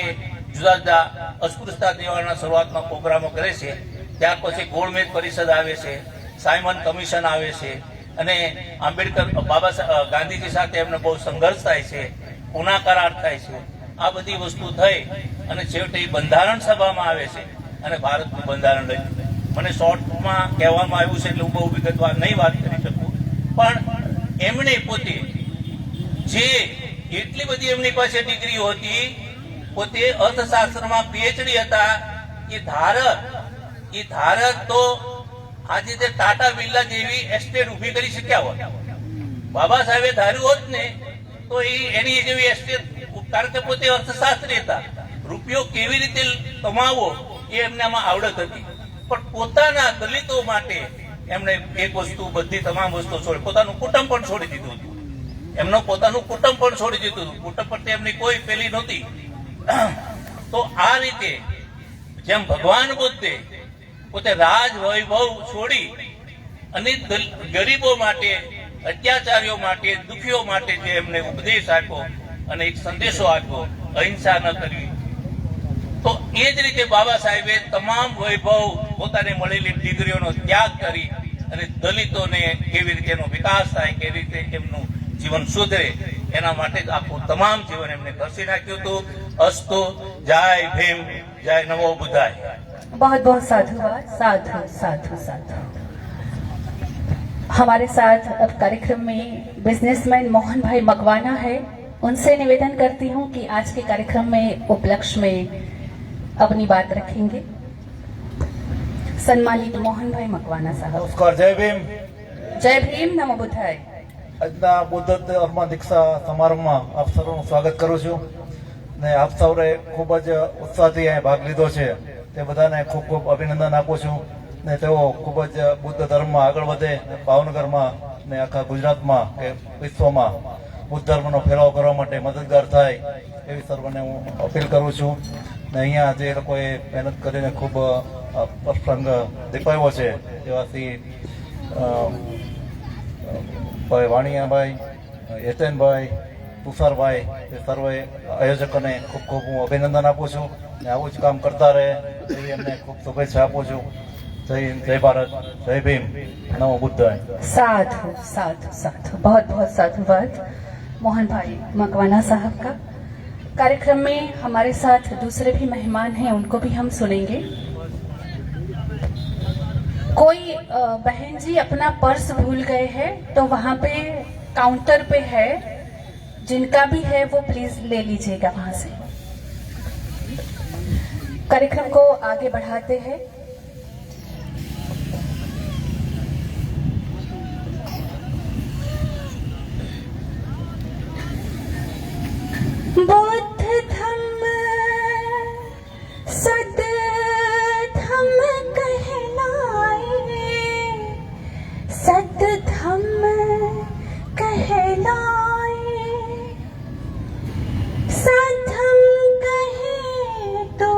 જુદા જુદા અસ્પૃશ્યતા નિવારણના શરૂઆતમાં પ્રોગ્રામો કરે છે. ત્યાર પછી ગોળમેજ પરિષદ આવે છે, સાયમન કમિશન આવે છે, અને આંબેડકર બાબા ગાંધીજી સાથે એમને બહુ સંઘર્ષ થાય છે, પુના કરાર થાય છે. આ બધી વસ્તુ થઈ અને છેવટે બંધારણ સભામાં આવે છે અને ભારતનું બંધારણ રચ્યું. મને શોર્ટમાં કહેવામાં આવ્યું છે એટલે હું બહુ વિગતવાર નહીં વાત કરી શકું, પણ એમણે પોતે જે એટલી બધી એમની પાસે ડિગ્રીઓ હતી, પોતે અર્થશાસ્ત્રમાં પીએચડી હતા, એ ધારક તો આજે તે ટાટા બિરલા જેવી એસ્ટેટ ઉભી કરી શક્યા હોત. બાબા સાહેબે ધાર્યું હોત ને તો એની જેવી એસ્ટેટ, કારણ કે પોતે અર્થશાસ્ત્રી હતા, રૂપિયો કેવી રીતે કમાવો એ એમનામાં આવડત હતી. પણ પોતાના દલિતો માટે એમણે એક વસ્તુ, બધી તમામ વસ્તુ છોડી, પોતાનું કુટુંબ પણ છોડી દીધું હતું. એમનું પોતાનું કુટુંબ પણ છોડી દીધું હતું. કુટુંબ પર એમની કોઈ પેલી નહોતી. તો આ રીતે જેમ ભગવાન બુદ્ધે પોતે રાજ વૈભવ છોડી અને ગરીબો માટે, અત્યાચારીઓ માટે, દુખીઓ માટે જે એમને ઉપદેશ આપ્યો અને એક સંદેશો આપ્યો, અહિંસા ન કરવી, તો એ જ રીતે બાબા સાહેબે તમામ વૈભવ, પોતાને મળેલી ડિગ્રીઓનો ત્યાગ કરી અને દલિતોને કેવી રીતે એનો વિકાસ થાય, કેવી રીતે એમનું જીવન સુધરે, એના માટે જ આખું તમામ જીવન એમને ઘસી નાખ્યું હતું. અસ્તુ. જય ભીમ, જય નમો બુદ્ધાય. बहुत बहुत साधुवाद. साधु साधु साधु. हमारे साथ अब कार्यक्रम में बिजनेसमैन मोहन भाई मकवाना है. उनसे निवेदन करती हूं कि आज के कार्यक्रम में उपलक्ष्य में अपनी बात रखेंगे. सम्मानित मोहन भाई मकवाना साहब. नमस्कार. जय भीम. जय भीम, नमो बुद्धाय. આજના બુદ્ધ ધર્મ દીક્ષા સમારંભમાં આપ સૌનું સ્વાગત કરું છું ને આપ સૌએ ખૂબ જ ઉત્સાહથી અહીં ભાગ લીધો છે તે બધાને ખૂબ ખૂબ અભિનંદન આપું છું ને તેઓ ખૂબ જ બુદ્ધ ધર્મમાં આગળ વધે, ભાવનગરમાં ને આખા ગુજરાતમાં કે વિશ્વમાં બુદ્ધ ધર્મનો ફેલાવો કરવા માટે મદદગાર થાય એવી સર્વને હું અપીલ કરું છું. ને અહીંયા જે લોકોએ મહેનત કરીને ખૂબ પ્રસંગ દીપાવ્યો છે એવા શ્રી ભાઈ વાણિયાભાઈ, યતનભાઈ, તુષારભાઈ, એ સર્વે આયોજકોને ખૂબ ખૂબ હું અભિનંદન આપું છું ને આવું જ કામ કરતા રહે એવી એમને ખૂબ શુભેચ્છા આપું છું. જય હિન્દ, જય ભારત, જય ભીમ, નમો બુદ્ધાય. साधु साधु साधु. बहुत बहुत साधुवाद मोहन भाई मकवाना साहब का. कार्यक्रम में हमारे साथ दूसरे भी मेहमान हैं, उनको भी हम सुनेंगे. कोई बहन जी अपना पर्स भूल गए हैं तो वहाँ पे काउंटर पे है, जिनका भी है वो प्लीज ले लीजिएगा वहाँ से. कार्यक्रम को आगे बढ़ाते हैं. बुद्ध धम्म सद धम्म कहलाए, सद धम्म कहलाए, सधम कहे तो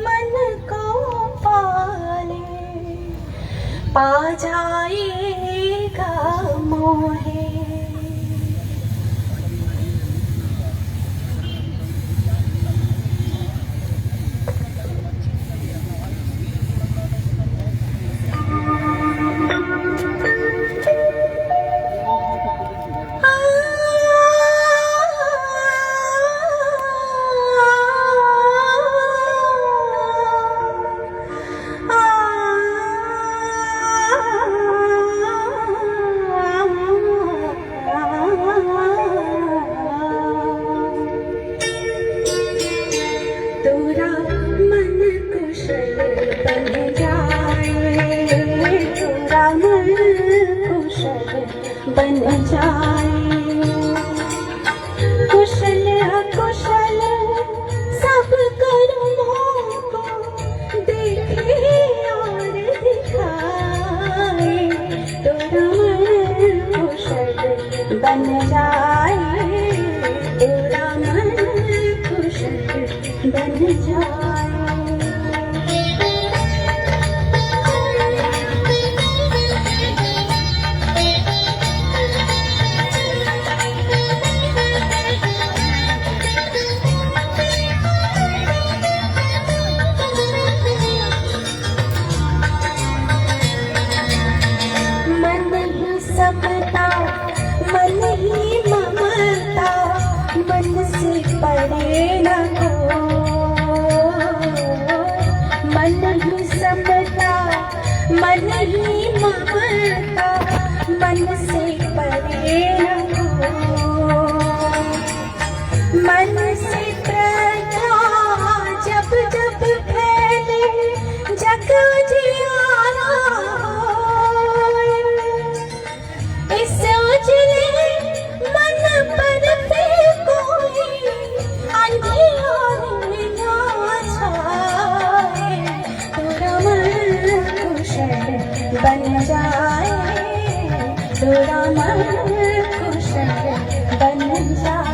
मन को पाले, पा जाएगा मोहे. बन जाए, कुशल अकुशल सब कर्मों को देखे और दिखाए. बन जाए। मन ही समता, मन ही ममता, मन से परे न हो। मन ही समता, मन ही ममता, मन से परे न हो। मन से प्रज्ञा जब जब फैले, जग जियारा इस उजले मन पर पे कोई अंधियार ना छाए। तेरा मन कुशल बन जाए, तेरा मन कुशल बन जाए।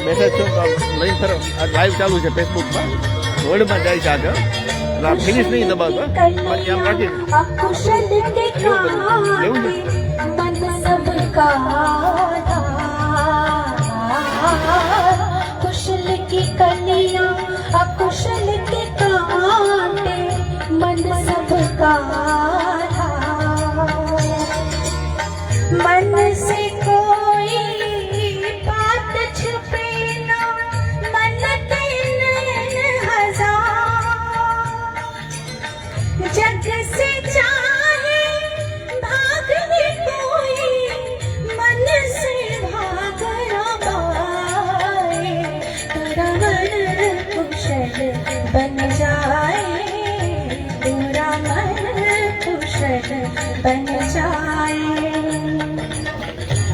મેસેજ છો લઈને ફરો લાઈવ ચાલુ છે ફેસબુકમાં વર્લ્ડમાં જાય છે આગળ એટલે આ ફિનિશ નહીં દબાવતો પછી આમ રાખી कुशल के कांटे मन सबका कुशल की कलियां, अकुशल के कांटे मन सबका। मन से कोई बात छुपे ना, मन के नैन हजार। जग से चाहे भागने कोई, मन से भाग ना पाए। तेरा मन कुशल बन जाए, तेरा मन कुशल बन जाए।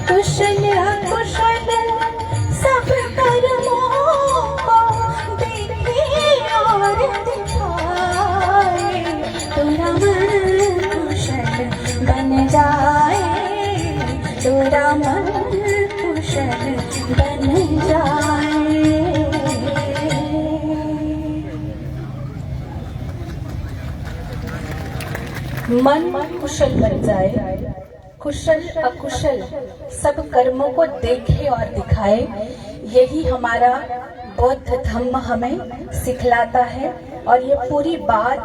कुशल अकुशल सब कर्मों को देखे और दिखाए। तेरा मन कुशल बन जाए, तेरा मन कुशल बन जाए। मन कुशल बन जाए, कुशल अकुशल सब कर्मों को देखे और दिखाए। यही हमारा बौद्ध धम्म हमें सिखलाता है और ये पूरी बात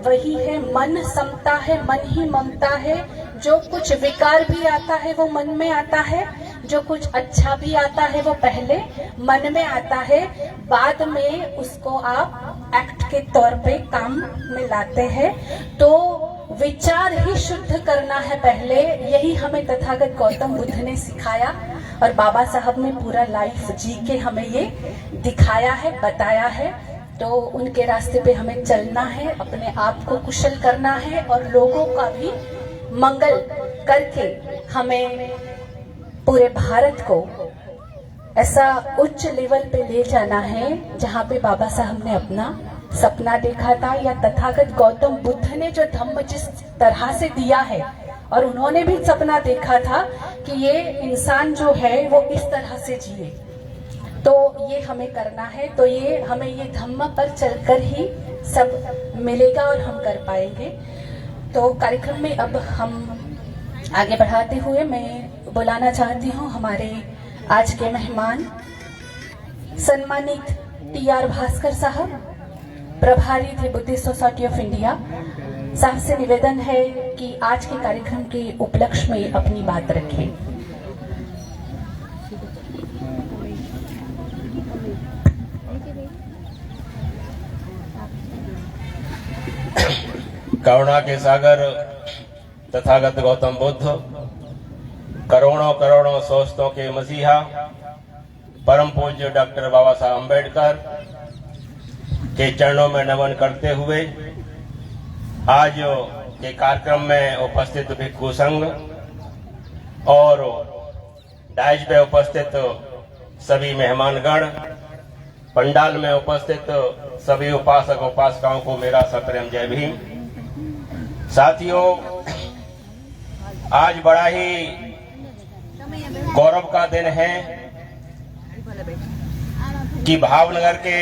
वही है। मन समता है, मन ही ममता है। जो कुछ विकार भी आता है वो मन में आता है, जो कुछ अच्छा भी आता है वो पहले मन में आता है, बाद में उसको आप एक्ट के तौर पे काम में लाते हैं। तो विचार ही शुद्ध करना है पहले, यही हमें तथागत गौतम बुद्ध ने सिखाया और बाबा साहब ने पूरा लाइफ जी के हमें ये दिखाया है, बताया है। तो उनके रास्ते पे हमें चलना है, अपने आप को कुशल करना है और लोगों का भी मंगल करके हमें पूरे भारत को ऐसा उच्च लेवल पे ले जाना है जहाँ पे बाबा साहब ने अपना सपना देखा था, या तथागत गौतम बुद्ध ने जो धम्म जिस तरह से दिया है और उन्होंने भी सपना देखा था कि ये इंसान जो है वो इस तरह से जिए। तो ये हमें करना है, तो ये हमें ये धम्म पर चलकर ही सब मिलेगा और हम कर पाएंगे। तो कार्यक्रम में अब हम आगे बढ़ाते हुए मैं बुलाना चाहती हूँ हमारे आज के मेहमान सम्मानित TR भास्कर साहब, प्रभारी थे बुद्धिस्ट सोसाइटी ऑफ इंडिया साहब से निवेदन है कि आज के कार्यक्रम के उपलक्ष्य में अपनी बात रखें। करुणा के सागर तथागत गौतम बुद्ध, करोड़ों करोड़ों सोचतों के मसीहा, परम पूज्य डॉक्टर बाबा साहब अम्बेडकर के चरणों में नमन करते हुए आज के कार्यक्रम में उपस्थित भिक्षु संघ और डाइज पे उपस्थित सभी मेहमानगण, पंडाल में उपस्थित सभी उपासक उपासिकाओं को मेरा सप्रेम जय भीम। साथियों, आज बड़ा ही गौरव का दिन है कि भावनगर के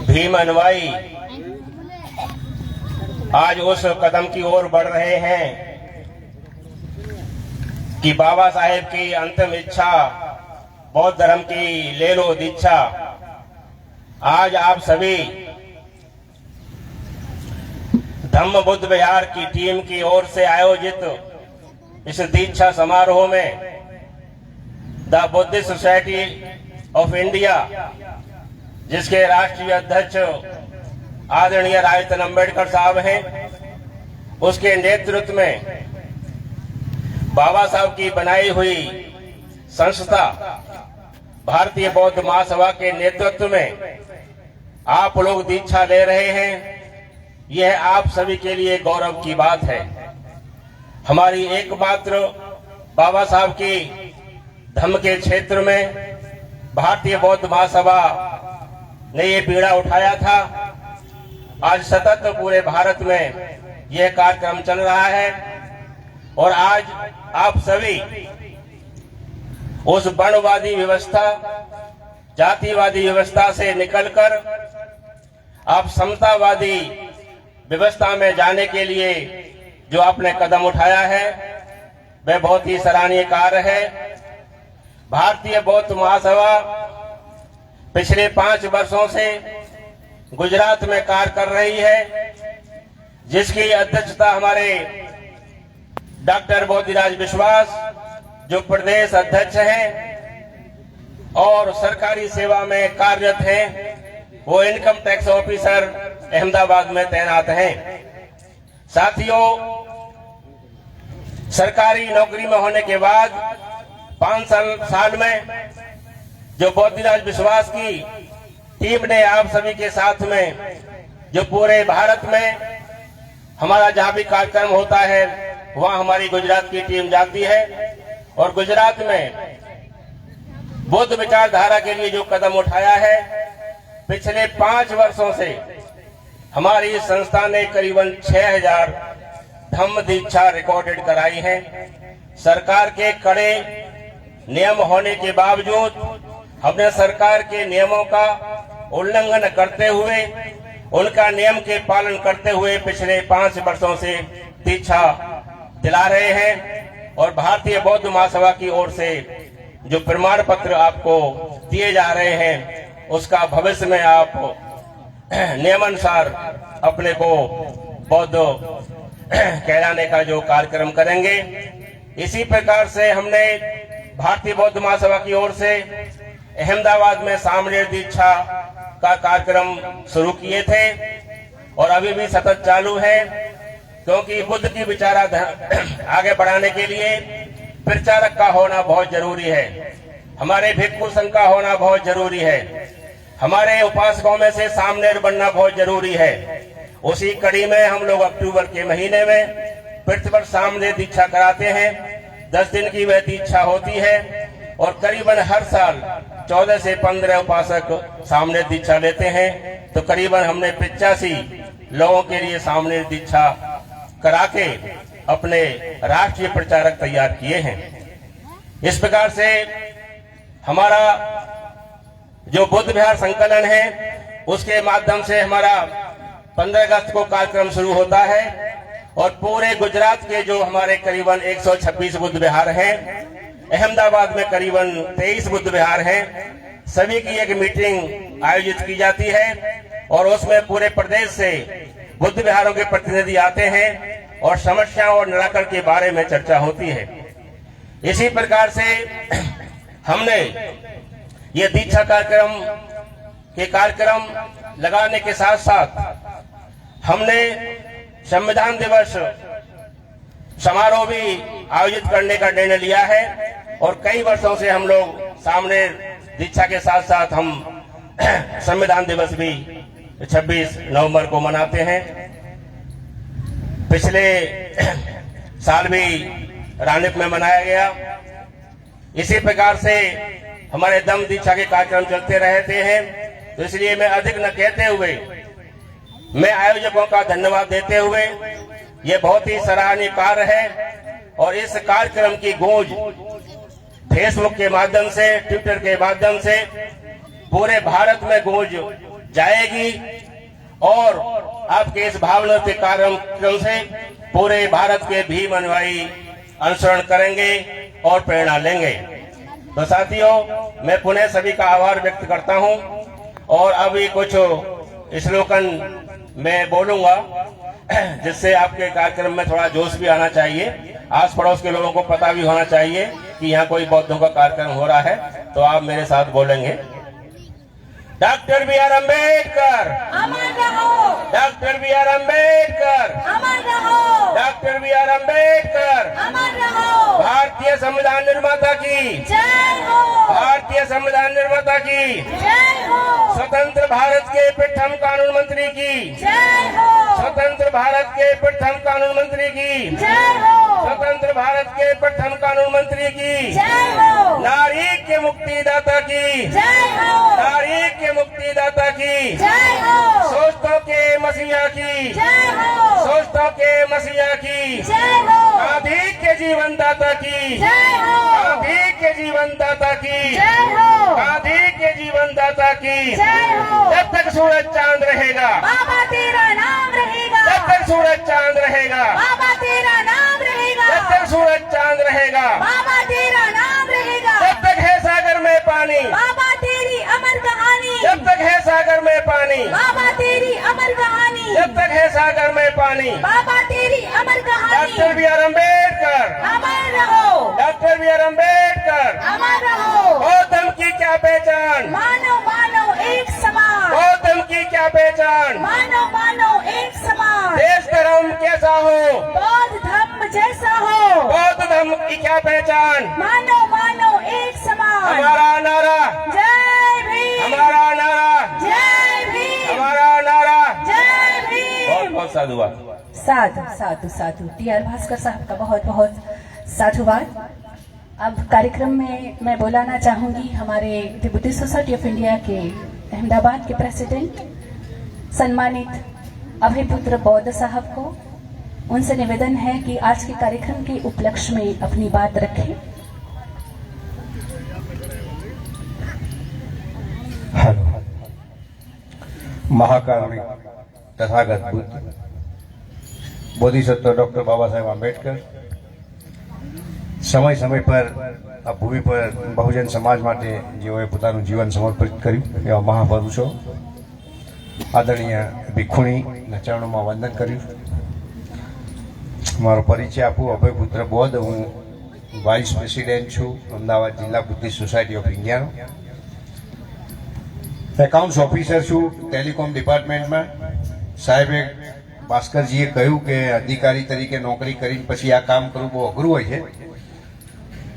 भीम अनुयायी आज उस कदम की ओर बढ़ रहे हैं कि बाबा साहेब की अंतिम इच्छा बौद्ध धर्म की ले लो दीक्षा। आज आप सभी धम्म बुद्ध विहार की टीम की ओर से आयोजित इस दीक्षा समारोह में the Buddhist society of India, जिसके राष्ट्रीय अध्यक्ष आदरणीय राजरत्न अम्बेडकर साहब हैं, उसके नेतृत्व में बाबा साहब की बनाई हुई संस्था भारतीय बौद्ध महासभा के नेतृत्व में आप लोग दीक्षा ले रहे हैं। यह आप सभी के लिए गौरव की बात है। हमारी एकमात्र बाबा साहब की धम्म के क्षेत्र में भारतीय बौद्ध महासभा ने ये बीड़ा उठाया था। आज सतत पूरे भारत में यह कार्यक्रम चल रहा है और आज आप सभी उस वर्णवादी व्यवस्था, जातिवादी व्यवस्था से निकलकर आप समतावादी व्यवस्था में जाने के लिए जो आपने कदम उठाया है वह बहुत ही सराहनीय कार्य है। भारतीय बौद्ध महासभा पिछले 5 वर्षों से गुजरात में कार्य कर रही है, जिसकी अध्यक्षता हमारे डॉक्टर बोधिराज विश्वास जो प्रदेश अध्यक्ष हैं और सरकारी सेवा में कार्यरत हैं, वो इनकम टैक्स ऑफिसर अहमदाबाद में तैनात हैं। साथियों, सरकारी नौकरी में होने के बाद 5 साल में जो बोधिराज विश्वास की टीम ने आप सभी के साथ में जो पूरे भारत में हमारा जहां भी कार्यक्रम होता है वहां हमारी गुजरात की टीम जाती है और गुजरात में बुद्ध विचारधारा के लिए जो कदम उठाया है, पिछले 5 वर्षों से हमारी इस संस्था ने करीबन 6000 धम्म दीक्षा रिकॉर्डेड कराई है। सरकार के कड़े नियम होने के बावजूद हमने सरकार के नियमों का उल्लंघन करते हुए, उनका नियम के पालन करते हुए पिछले 5 वर्षों से दीक्षा दिला रहे हैं और भारतीय बौद्ध महासभा की ओर से जो प्रमाण पत्र आपको दिए जा रहे हैं उसका भविष्य में आप नियमानुसार अपने को बौद्ध कहलाने का जो कार्यक्रम करेंगे। इसी प्रकार से हमने भारतीय बौद्ध महासभा की ओर से अहमदाबाद में सामने दीक्षा का कार्यक्रम शुरू किए थे और अभी भी सतत चालू है, क्योंकि बुद्ध की विचारधारा आगे बढ़ाने के लिए प्रचारक का होना बहुत जरूरी है, हमारे भिक्षु संघ का होना बहुत जरूरी है, हमारे उपासकों में से सामने बनना बहुत जरूरी है। उसी कड़ी में हम लोग अक्टूबर के महीने में प्रतिवर्ष सामने दीक्षा कराते हैं। 10 दिन की वह दीक्षा होती है और करीबन हर साल 14 से 15 उपासक सामने दीक्षा लेते हैं। तो करीबन हमने 85 लोगों के लिए सामने दीक्षा करा के अपने राष्ट्रीय प्रचारक तैयार किए हैं। इस प्रकार से हमारा जो बुद्ध विहार संकलन है उसके माध्यम से हमारा 15 अगस्त को कार्यक्रम शुरू होता है और पूरे गुजरात के जो हमारे करीबन 126 बुद्ध विहार हैं, अहमदाबाद में करीबन 23 बुद्ध विहार हैं, सभी की एक मीटिंग आयोजित की जाती है और उसमें पूरे प्रदेश से बुद्ध विहारों के प्रतिनिधि आते हैं और समस्याओं और निराकरण के बारे में चर्चा होती है। इसी प्रकार से हमने ये दीक्षा कार्यक्रम लगाने के साथ साथ हमने संविधान दिवस समारोह भी आयोजित करने का निर्णय लिया है और कई वर्षों से हम लोग सामने दीक्षा के साथ साथ हम संविधान दिवस भी 26 नवंबर को मनाते हैं। पिछले साल भी रानीप में मनाया गया। इसी प्रकार से हमारे दम दीक्षा के कार्यक्रम चलते रहते हैं। तो इसलिए मैं अधिक न कहते हुए मैं आयोजकों का धन्यवाद देते हुए ये बहुत ही सराहनीय कार्य है और इस कार्यक्रम की गूंज फेसबुक के माध्यम से, ट्विटर के माध्यम से पूरे भारत में गूंज जाएगी और आपके इस भावनात्मक कार्यक्रम से पूरे भारत के भीम अनुयायी अनुसरण करेंगे और प्रेरणा लेंगे। तो साथियों, मैं पुनः सभी का आभार व्यक्त करता हूं और अभी कुछ श्लोकन मैं बोलूंगा जिससे आपके कार्यक्रम में थोड़ा जोश भी आना चाहिए, आस पड़ोस के लोगों को पता भी होना चाहिए कि यहाँ कोई बौद्धों का कार्यक्रम हो रहा है। तो आप मेरे साथ बोलेंगे, डॉक्टर बी आर अम्बेडकर अमर रहो, डॉक्टर बी आर अम्बेडकर अमर रहो, डॉक्टर बी आर अम्बेडकर अमर रहो। भारतीय संविधान निर्माता की जय हो, भारतीय संविधान निर्माता की जय हो, स्वतंत्र भारत के प्रथम कानून मंत्री की जय हो, स्वतंत्र भारत के प्रथम कानून मंत्री की जय हो, स्वतंत्र भारत के प्रथम कानून मंत्री की जय हो, नारी के मुक्तिदाता की जय हो, नारी के मुक्तिदाता की जय हो, सोचतों के मसीहा की जय हो, सोचतों के मसीहा की जय हो, गांधी के जीवन दाता की जय हो, गांधी के जीवन दाता की जय हो, गांधी के जीवन दाता की जय हो। जब तक सूरज चांद रहेगा, बाबा तेरा नाम रहेगा, जब तक सूरज चांद रहेगा, बाबा तेरा नाम रहेगा, जब तक सूरज चांद रहेगा, बाबा तेरा नाम रहेगा, जब तक है सागर में पानी, बाबा तेरी अमर कहानी, जब तक है सागर में पानी, बाबा तेरी अमर कहानी, जब तक है सागर में पानी। बाबा तेरी अमर कहानी। डॉक्टर बी आर अम्बेडकर, अमर रहो, डॉक्टर बी आर अम्बेडकर। अमर रहो। गौतम की क्या पहचान, मानव मानव एक समान, गौतम की क्या पहचान, मानव मानव एक समान, देश धर्म कैसा हो, बौद्ध धर्म जैसा हो, बौद्ध धर्म की क्या पहचान। मानव मानव एक समान। हमारा नारा, जय भीम, हमारा नारा, जय भीम, हमारा नारा। जय भीम। बहुत बहुत साधुवाद। साधु साधु साधु। टी.आर. भास्कर साहब का बहुत बहुत साधुवाद। अब कार्यक्रम में मैं बुलाना चाहूंगी हमारे the Buddhist society of India के अहमदाबाद के प्रेसिडेंट सम्मानित अभयपुत्र बौद्ध साहब को। उनसे निवेदन है कि आज के कार्यक्रम के उपलक्ष्य में अपनी बात रखें। महाकारुणिक तथागत बुद्ध बोधिसत्व डॉक्टर बाबा साहेब आंबेडकर સમય પર આ ભૂમિ પર બહુજન સમાજ માટે જેઓએ પોતાનું જીવન સમર્પિત કર્યું એવા મહાપુરુષો આદરણીય ભિક્ષુણીના ચરણોમાં વંદન કર્યું। મારો પરિચય આપું, અભયપુત્ર બૌદ્ધ, હું વાઇસ પ્રેસિડેન્ટ છું અમદાવાદ જિલ્લા બુદ્ધિસ્ટ સોસાયટી ઓફ ઇન્ડિયાનો, એકાઉન્ટ્સ ઓફિસર છું ટેલિકોમ ડિપાર્ટમેન્ટમાં। સાહેબે ભાસ્કરજીએ કહ્યું કે અધિકારી તરીકે નોકરી કરીને પછી આ કામ કરવું બહુ અઘરું હોય છે,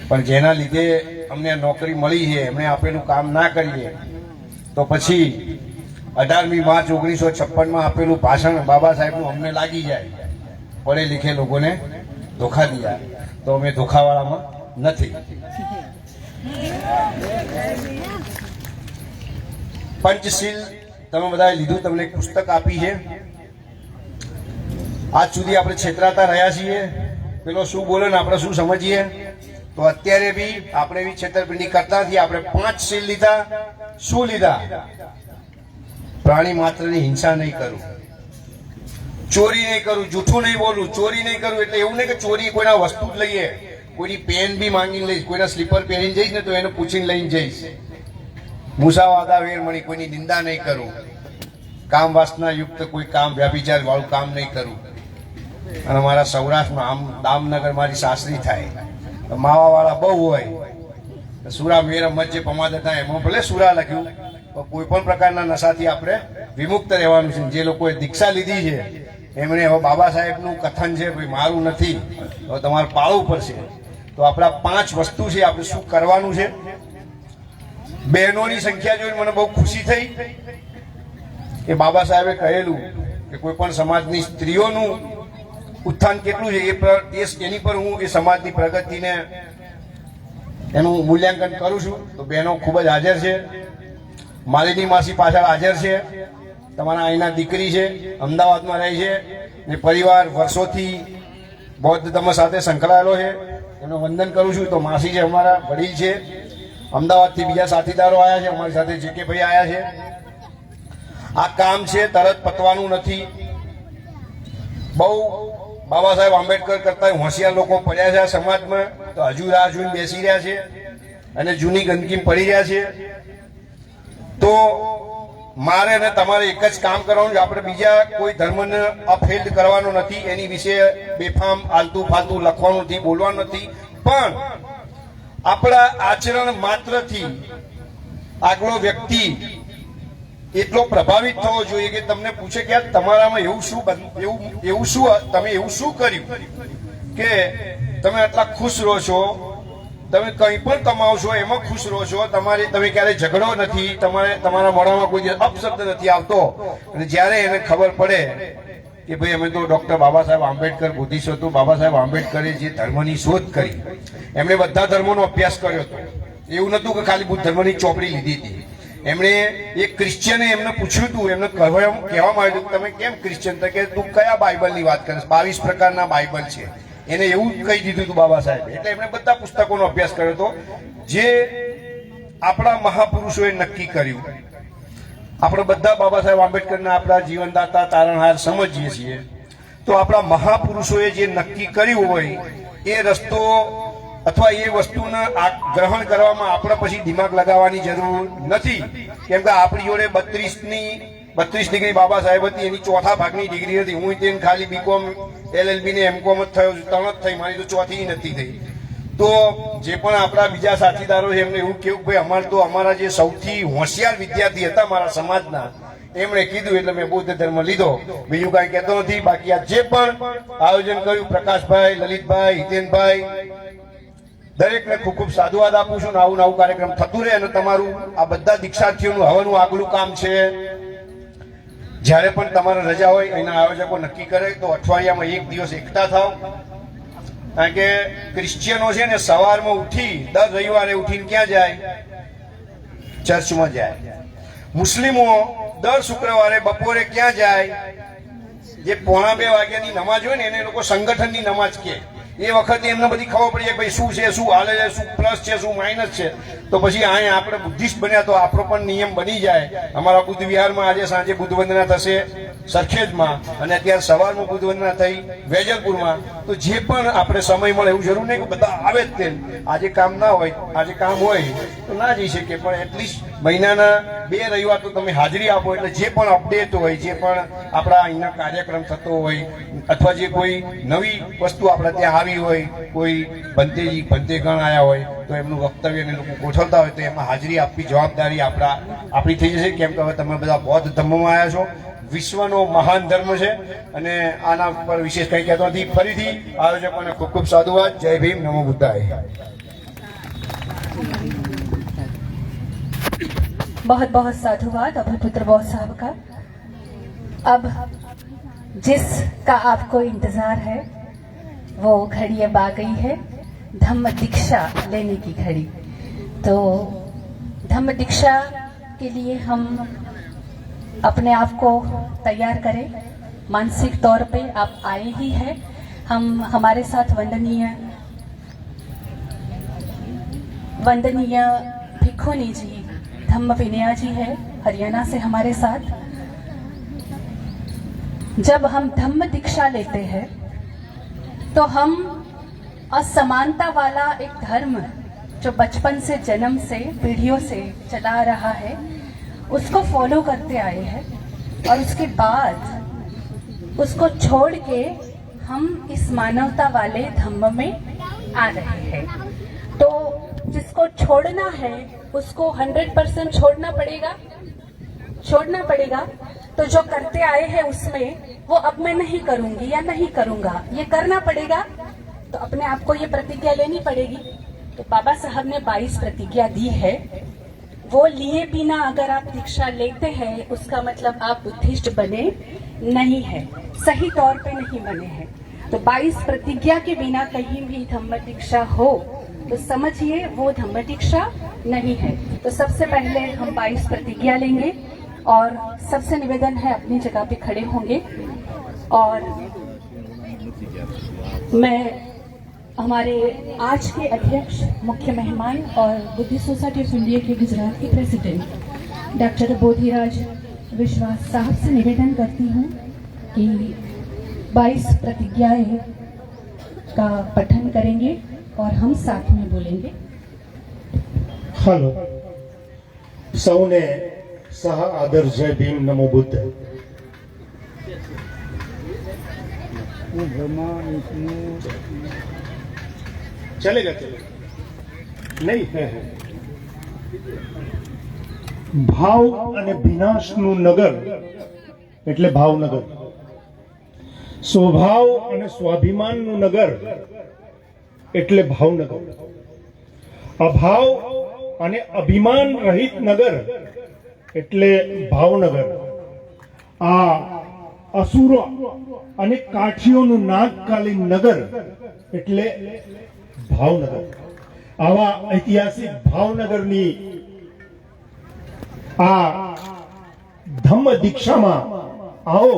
પણ જેના લીધે અમને નોકરી મળી છે એમણે આપેલું કામ ના કરીએ તો પછી 18મી માર્ચ 1956માં આપેલું ભાષણ બાબા સાહેબનું અમને લાગી જાય, પઢે લિખે લોકોને ધોખા દિયા, તો અમે ધોખાવાળામાં નથી। પંચશીલ તમે બધાએ લીધું, તમને એક પુસ્તક આપી છે। આજ સુધી આપણે છેતરાતા રહ્યા છીએ, પેલો શું બોલે ને આપણે શું સમજીએ, તો અત્યારે બી આપણે બી છેતરપિંડી કરતા નથી। આપણે 5 સીલ લીધા, શું લીધા? પ્રાણી માત્રની હિંસા નહીં કરું, ચોરી નહીં કરું, જૂઠું નહીં બોલું, ચોરી નહીં કરું। એટલે એવું નહીં કે ચોરી કોઈના વસ્તુ જ લઈએ, કોઈની પેન બી માંગીને લઈશ, કોઈના સ્લીપર પહેરીને જઈશ ને તો એને પૂછીને લઈને જઈશ। મુસાવાદા વેરમણી, કોઈની નિંદા નહીં કરું, કામ વાસના યુક્ત કોઈ કામ વ્યાભિચાર વાળું કામ નહીં કરું। અને મારા સૌરાષ્ટ્રમાં આમ દામનગર મારી સાસરી થાય, માવાવાળા બહુ હોય, સુરા મેર મત જે પમાદ હતા એમાં ભલે સુરા લખ્યું, પણ કોઈ પણ પ્રકારના નશાથી આપણે વિમુક્ત રહેવાનું છે। જે લોકોએ દીક્ષા લીધી છે એમણે હવે બાબા સાહેબનું કથન છે ભાઈ મારું નથી, હવે તમારે પાળવું પડશે। તો આપણા 5 વસ્તુ છે, આપણે શું કરવાનું છે। બહેનોની સંખ્યા જોઈને મને બહુ ખુશી થઈ કે બાબા સાહેબે કહેલું કે કોઈ પણ સમાજની સ્ત્રીઓનું ઉત્થાન કેટલું છે એની પર હું એ સમાજની પ્રગતિને એનું મૂલ્યાંકન કરું છું। તો બહેનો ખૂબ જ હાજર છે। માલિની માસી પાછળ હાજર છે, તમારા અહીંના દીકરી છે, અમદાવાદમાં રહે છે ને પરિવાર વર્ષોથી બૌદ્ધ ધર્મ સાથે સંકળાયેલો છે. એનું વંદન કરું છું. તો માસી છે અમારા વડીલ છે, અમદાવાદથી બીજા સાથીદારો આવ્યા છે, અમારી સાથે જે કે ભાઈ આવ્યા છે. આ કામ છે તરત પતવાનું નથી. બહુ બાબા સાહેબ આંબેડકર કરતા હોશિયાર લોકો પડ્યા છે આ સમાજમાં, તો હજુ રાહ જોઈને બેસી રહ્યા છે અને જૂની ગંદકી પડી રહ્યા છે. તો મારે અને તમારે એક જ કામ કરવાનું છે. આપણે બીજા કોઈ ધર્મને અપહેલ્ડ કરવાનો નથી, એની વિશે બેફામ આલતુ ફાલતુ લખવાનું નથી, બોલવાનું નથી, પણ આપણા આચરણ માત્રથી આગલો વ્યક્તિ એટલો પ્રભાવિત થવો જોઈએ કે તમને પૂછે કે તમારામાં એવું શું કર્યું કે તમે આટલા ખુશ રહો છો, તમે કંઈ પણ કમાવો છો એમાં ખુશ રહો છો, તમે ક્યારે ઝઘડો નથી, તમારા મોઢામાં કોઈ અપશબ્દ નથી આવતો. અને જ્યારે એને ખબર પડે કે ભાઈ અમે તો ડોક્ટર બાબા સાહેબ આંબેડકર બોધિસત્વ બાબા સાહેબ આંબેડકરે જે ધર્મની શોધ કરી, એમણે બધા ધર્મોનો અભ્યાસ કર્યો હતો. એવું નહોતું કે ખાલી બુદ્ધ ધર્મની ચોપડી લીધી હતી. એમણે એક ક્રિશ્ચિયને એમને પૂછ્યું હતું, એમને કહેવામાં આવ્યું તમે કેમ ક્રિશ્ચિયન, કે તું કયા બાઇબલની વાત કરે, 22 પ્રકારના બાઇબલ છે, એને એવું કહી દીધું હતું બાબા સાહેબ. એટલે એમણે બધા પુસ્તકોનો અભ્યાસ કર્યો હતો જે આપણા મહાપુરુષોએ નક્કી કર્યું. આપણે બધા બાબા સાહેબ આંબેડકરના આપણા જીવનદાતા તારણહાર સમજીએ છીએ. તો આપણા મહાપુરુષોએ જે નક્કી કર્યું હોય એ રસ્તો અથવા એ વસ્તુને ગ્રહણ કરવામાં આપણે પછી દિમાગ લગાવવાની જરૂર નથી. કેમ કે આપણી જોડે 32 ડિગ્રી બાબા સાહેબ હતી, એની ચોથા ભાગની ડિગ્રી હતી. હું તેને ખાલી બીકોમ LLB ને MCOM જ થયો છું, 3 જ થઈ, મારી તો ચોથી નથી થઈ. તો જે પણ આપણા બીજા સાથીદારો છે એમને એવું કેવું ભાઈ અમારા જે સૌથી હોશિયાર વિદ્યાર્થી હતા મારા સમાજના, એમણે કીધું એટલે મેં બૌદ્ધ ધર્મ લીધો, બીજું કાંઈ કહેતો નથી. બાકી આ જે પણ આયોજન કર્યું, પ્રકાશભાઈ, લલિતભાઈ, હિતેનભાઈ, દરેકને ખૂબ ખૂબ સાધુવાદ આપું છું. નવું કાર્યક્રમ થતું રહે. અને તમારું આ બધા દીક્ષાર્થીઓનું હવાનું આગલું કામ છે. જ્યારે પણ તમારે રજા હોય એના આયોજકો નક્કી કરે તો અઠવાડિયામાં એક દિવસ એકઠા થાવ. કારણ કે ક્રિશ્ચિયનો છે ને સવારમાં ઉઠી દર રવિવારે ઉઠીને ક્યાં જાય? ચર્ચમાં જાય. મુસ્લિમો દર શુક્રવારે બપોરે ક્યાં જાય? જે 1:45 વાગ્યાની નમાજ હોય ને એને લોકો સંગઠનની નમાજ કહે. એ વખતે એમને બધી ખબર પડી જાય ભાઈ શું છે, શું હાલે છે, શું પ્લસ છે, શું માઇનસ છે. તો પછી અહીંયા આપણે બુદ્ધિસ્ટ બન્યા તો આપણો પણ નિયમ બની જાય. અમારા બુદ્ધ વિહારમાં આજે સાંજે બુદ્ધ વંદના થશે સરખેજમાં, અને અત્યારે સવારમાં બુદ્ધ વંદના થઈ વેજલપુરમાં. તો જે પણ આપણે સમય મળે, એવું જરૂર નહીં કે બધા આવે જ તે. આજે કામ ના હોય, આજે કામ હોય તો ના જઈ શકે, પણ એટલીસ્ટ મહિનાના 2 રવિવાર તો તમે હાજરી આપો. એટલે જે પણ અપડેટ હોય, જે પણ આપણા અહીંના કાર્યક્રમ થતો હોય, અથવા જે કોઈ નવી વસ્તુ આપણે ત્યાં આવી હોય, કોઈ ભંતેગણ આવ્યા હોય તો એમનું વક્તવ્ય ને લોકો ગોઠવતા હોય તો એમાં હાજરી આપવી જવાબદારી આપણી થઈ જશે. કેમ કે હવે તમે બધા બૌદ્ધ ધર્મમાં આવ્યા છો, વિશ્વનો મહાન ધર્મ છે, અને આના પર વિશેષ કંઈ કહેતો નથી. ફરીથી આયોજકોને ખૂબ ખૂબ સાધુવાદ. જય ભીમ, નમો બુદ્ધાય. बहुत बहुत साधुवाद अभिपुत्र बॉस साहब का. अब जिसका आपको इंतजार है वो घड़ी अब आ गई है, धम्म दीक्षा लेने की घड़ी. तो धम्म दीक्षा के लिए हम अपने आप को तैयार करें. मानसिक तौर पे आप आए ही हैं. हम हमारे साथ वंदनीय भिखुनी जी धम्म विनया जी है हरियाणा से हमारे साथ. जब हम धम्म दीक्षा लेते हैं तो हम असमानता वाला एक धर्म जो बचपन से, जन्म से, पीढ़ियों से चला रहा है, उसको फॉलो करते आए हैं. और उसके बाद उसको छोड़ के हम इस मानवता वाले धम्म में आ रहे हैं. तो जिसको छोड़ना है उसको 100% छोड़ना पड़ेगा. तो जो करते आए हैं उसमें वो अब मैं नहीं करूंगी या नहीं करूंगा, ये करना पड़ेगा. तो अपने आप को ये प्रतिज्ञा लेनी पड़ेगी. तो बाबा साहब ने 22 प्रतिज्ञा दी है. वो लिए बिना अगर आप दीक्षा लेते हैं उसका मतलब आप बुद्धिस्ट बने नहीं है, सही तौर पे नहीं बने हैं. तो 22 प्रतिज्ञा के बिना कहीं भी धम्म दीक्षा हो तो समझिए वो धम्म दीक्षा नहीं है। तो सबसे पहले हम 22 प्रतिज्ञा लेंगे और सबसे निवेदन है अपनी जगह पे खड़े होंगे। और मैं हमारे आज के अध्यक्ष, मुख्य मेहमान और बुद्धि सोसाइटी ऑफ इंडिया के गुजरात के प्रेसिडेंट डॉक्टर बोधिराज विश्वास साहब से निवेदन करती हूँ कि 22 प्रतिज्ञाएं का पठन करेंगे और हम साथ में बोलेंगे। हेलो सौने सह आदर जय भीम नमो बुद्ध। चलेगा नहीं है ભાવ અને વિનાશનું નગર એટલે ભાવનગર, સ્વભાવ અને સ્વાભિમાનનું નગર એટલે ભાવનગર, અભાવ અને અભિમાન રહિત નગર એટલે ભાવનગર, આ અસુરો અને કાઠીઓનું નાગકાલીન નગર એટલે ભાવનગર। આવા ઐતિહાસિક ભાવનગરની આ ધમ્મ દીક્ષામાં આવો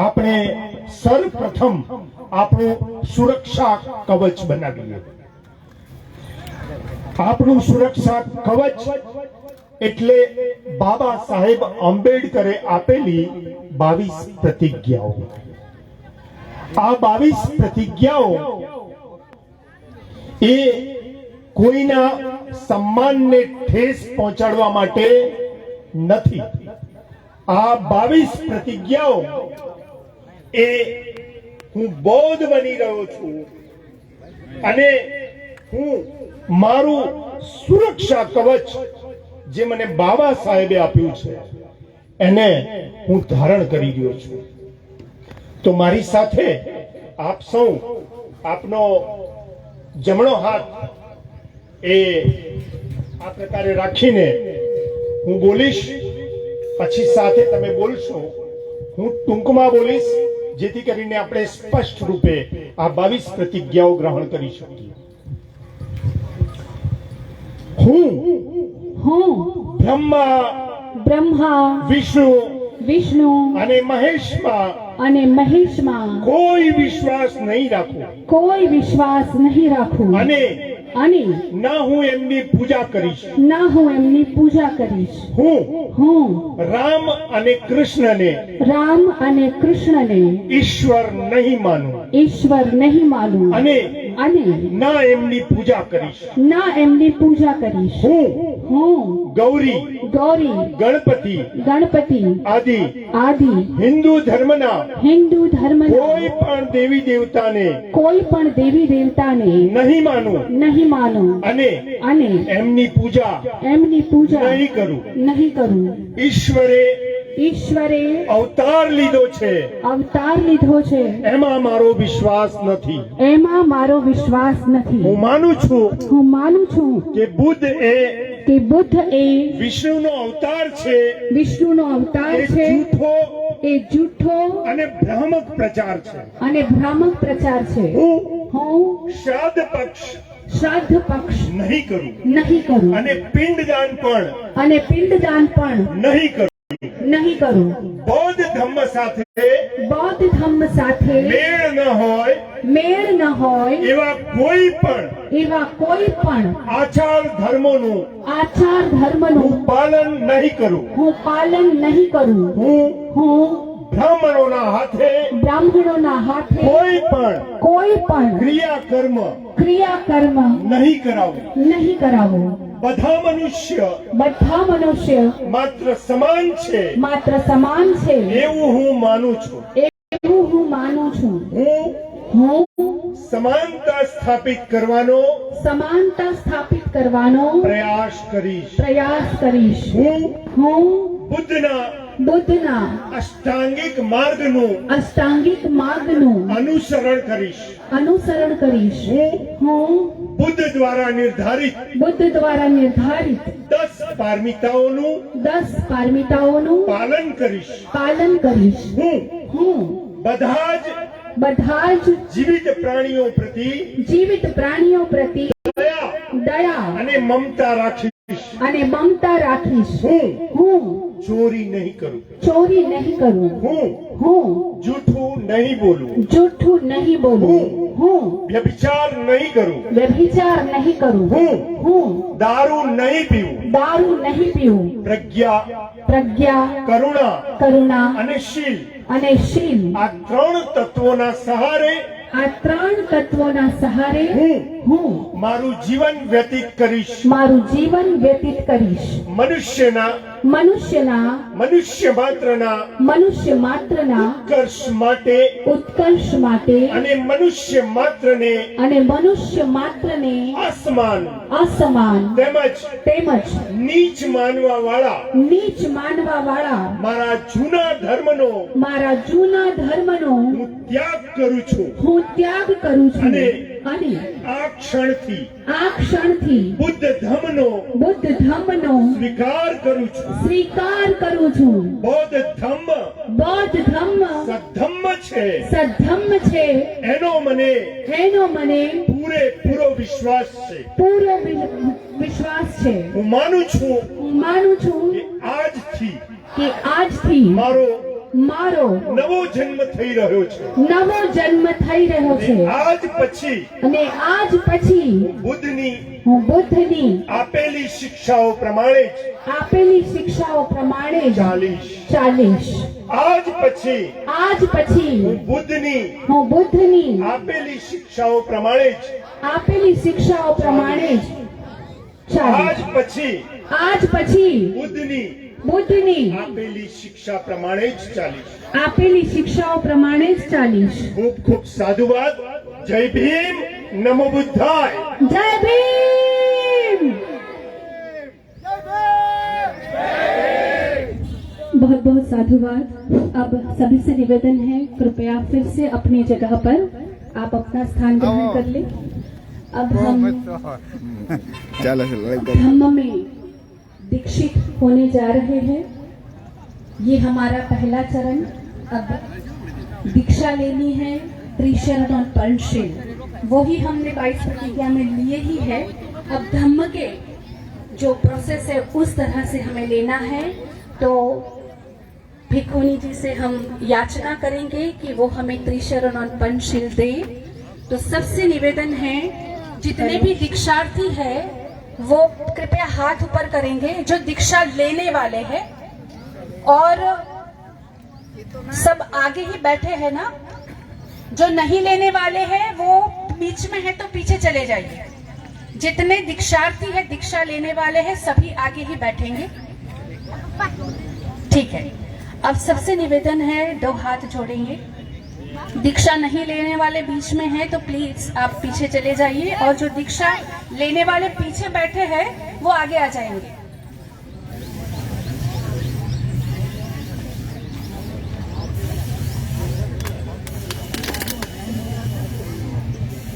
આપણે સર્વપ્રથમ આપણું સુરક્ષા કવચ બનાવીએ। આપણું સુરક્ષા કવચ એટલે બાબા સાહેબ આંબેડકરે આપેલી 22 પ્રતિજ્ઞાઓ। આ 22 પ્રતિજ્ઞાઓ એ કોઈના સન્માનને ઠેસ પહોંચાડવા માટે નથી। આ 22 પ્રતિજ્ઞાઓ એ હું બૌદ્ધ બની રહ્યો છું અને હું મારું સુરક્ષા કવચ જે મને બાબા સાહેબે આપ્યું છે એને હું ધારણ કરી રહ્યો છું। તો મારી સાથે આપ સૌ આપનો જમણો હાથ એ આ પ્રકારે રાખીને હું બોલીશ, પછી સાથે તમે બોલશો। હું ટૂંકમાં બોલીશ જેથી કરીને આપણે સ્પષ્ટ રૂપે આ 22 પ્રતિજ્ઞાઓ ગ્રહણ કરી શકીએ। હું બ્રહ્મા વિષ્ણુ અને મહેશમાં કોઈ વિશ્વાસ નહીં રાખું અને ના હું એમની પૂજા કરીશ। હું રામ અને કૃષ્ણને ઈશ્વર નહીં માનું અને ના એમની પૂજા કરીશ। હું ગૌરી ગણપતિ આદિ હિન્દુ ધર્મના કોઈ પણ દેવી દેવતાને નહીં માનું અને એમની પૂજા નહીં કરું। ઈશ્વરે અવતાર લીધો છે એમાં મારો વિશ્વાસ નથી। હું માનું છું કે બુદ્ધ એ વિષ્ણુનો અવતાર છે એ જૂઠો અને ભ્રામક પ્રચાર છે। હું શ્રાદ્ધ પક્ષ નહીં કરું અને પિંડદાન પણ નહીં કરું। બૌદ્ધ ધર્મ સાથે મેળ ન હોય એવા કોઈ પણ આચાર ધર્મોનું હું પાલન નહીં કરું। હું બ્રાહ્મણોના હાથે કોઈ પણ ક્રિયાકર્મ નહીં કરાવું। બધા મનુષ્ય માત્ર સમાન છે એવું હું માનું છું। હું સમાનતા સ્થાપિત કરવાનો પ્રયાસ કરીશ। હું બુદ્ધના અષ્ટાંગિક માર્ગનું અનુસરણ કરીશ। હું બુદ્ધ દ્વારા નિર્ધારિત 10 પારમિતાઓનું પાલન કરીશ। હું બધા જ જીવિત પ્રાણીઓ પ્રતિ દયા અને મમતા રાખીશ હું ચોરી નહીં કરું હું જૂઠું નહીં બોલું હું વ્યભિચાર નહીં કરું હું દારૂ નહીં પીવું પ્રજ્ઞા કરુણા અને શીલ આ ત્રણ તત્વોના સહારે હું મારું જીવન વ્યતીત કરીશ મનુષ્ય માત્રના ઉત્કર્ષ માટે અને મનુષ્ય માત્રને અસમાન તેમજ નીચ માનવા વાળા મારા જૂના ધર્મનો હું ત્યાગ કરું છું અને આ ક્ષણથી બુદ્ધ ધમ્મનો સ્વીકાર કરું છું બૌદ્ધ ધમ્મ સદ્ધમ્મ છે એનો મને પૂરેપૂરો વિશ્વાસ છે હું માનું છું કે આજથી મારો નવો જન્મ થઈ રહ્યો છે આજ પછી હું બુદ્ધની આપેલી શિક્ષાઓ પ્રમાણે ચાલીશ આજ પછી હું બુદ્ધની આપેલી શિક્ષાઓ પ્રમાણે જ આજ પછી બુદ્ધની આપેલી શિક્ષાઓ પ્રમાણે જ ચાલીશ ખૂબ સાધુવાદ જય ભીમ નમો बुद्धाय जय भीम। बहुत बहुत साधुवाद। अब सभी से निवेदन है कृपया फिर से अपनी जगह पर आप अपना स्थान ग्रहण कर ले। अब हम धम्म में दीक्षित होने जा रहे हैं। ये हमारा पहला चरण। अब दीक्षा लेनी है त्रिशरण और पंचशील, वो ही हमने 22 प्रतिज्ञा में लिए ही है। अब धम्म के जो प्रोसेस है उस तरह से हमें लेना है। तो भिक्षुनी जी से हम याचना करेंगे कि वो हमें त्रिशरण और पंचशील दे। तो सबसे निवेदन है जितने भी दीक्षार्थी है वो कृपया हाथ ऊपर करेंगे जो दीक्षा लेने वाले हैं, और सब आगे ही बैठे हैं ना। जो नहीं लेने वाले हैं वो बीच में है तो पीछे चले जाइए। जितने दीक्षार्थी है दीक्षा लेने वाले हैं सभी आगे ही बैठेंगे, ठीक है। अब सबसे निवेदन है 2 हाथ जोड़ेंगे। दीक्षा नहीं लेने वाले बीच में हैं तो प्लीज आप पीछे चले जाइए, और जो दीक्षा लेने वाले पीछे बैठे हैं वो आगे आ जाएंगे।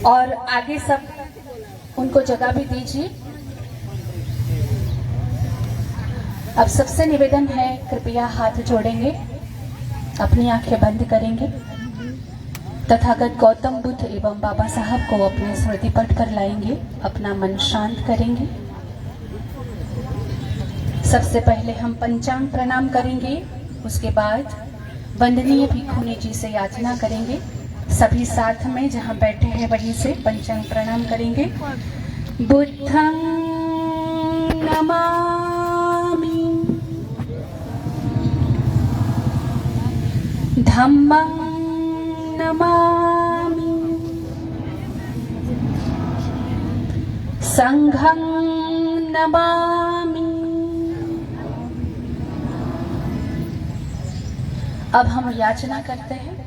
और आगे सब उनको जगह भी दीजिए। अब सबसे निवेदन है कृपया हाथ जोड़ेंगे, अपनी आंखें बंद करेंगे। तथागत गौतम बुद्ध एवं बाबा साहब को अपने स्मृति पट कर लाएंगे, अपना मन शांत करेंगे। सबसे पहले हम पंचांग प्रणाम करेंगे, उसके बाद वंदनीय भिक्षुनी जी से याचना करेंगे। सभी साथ में जहां बैठे हैं वहीं से पंचांग प्रणाम करेंगे। बुद्धं नमामि, धम्मं नमामि, संघं नमामि। अब हम याचना करते हैं।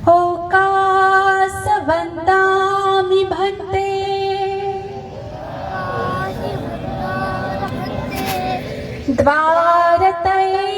ओकासवन्दामि भन्ते, द्वारतये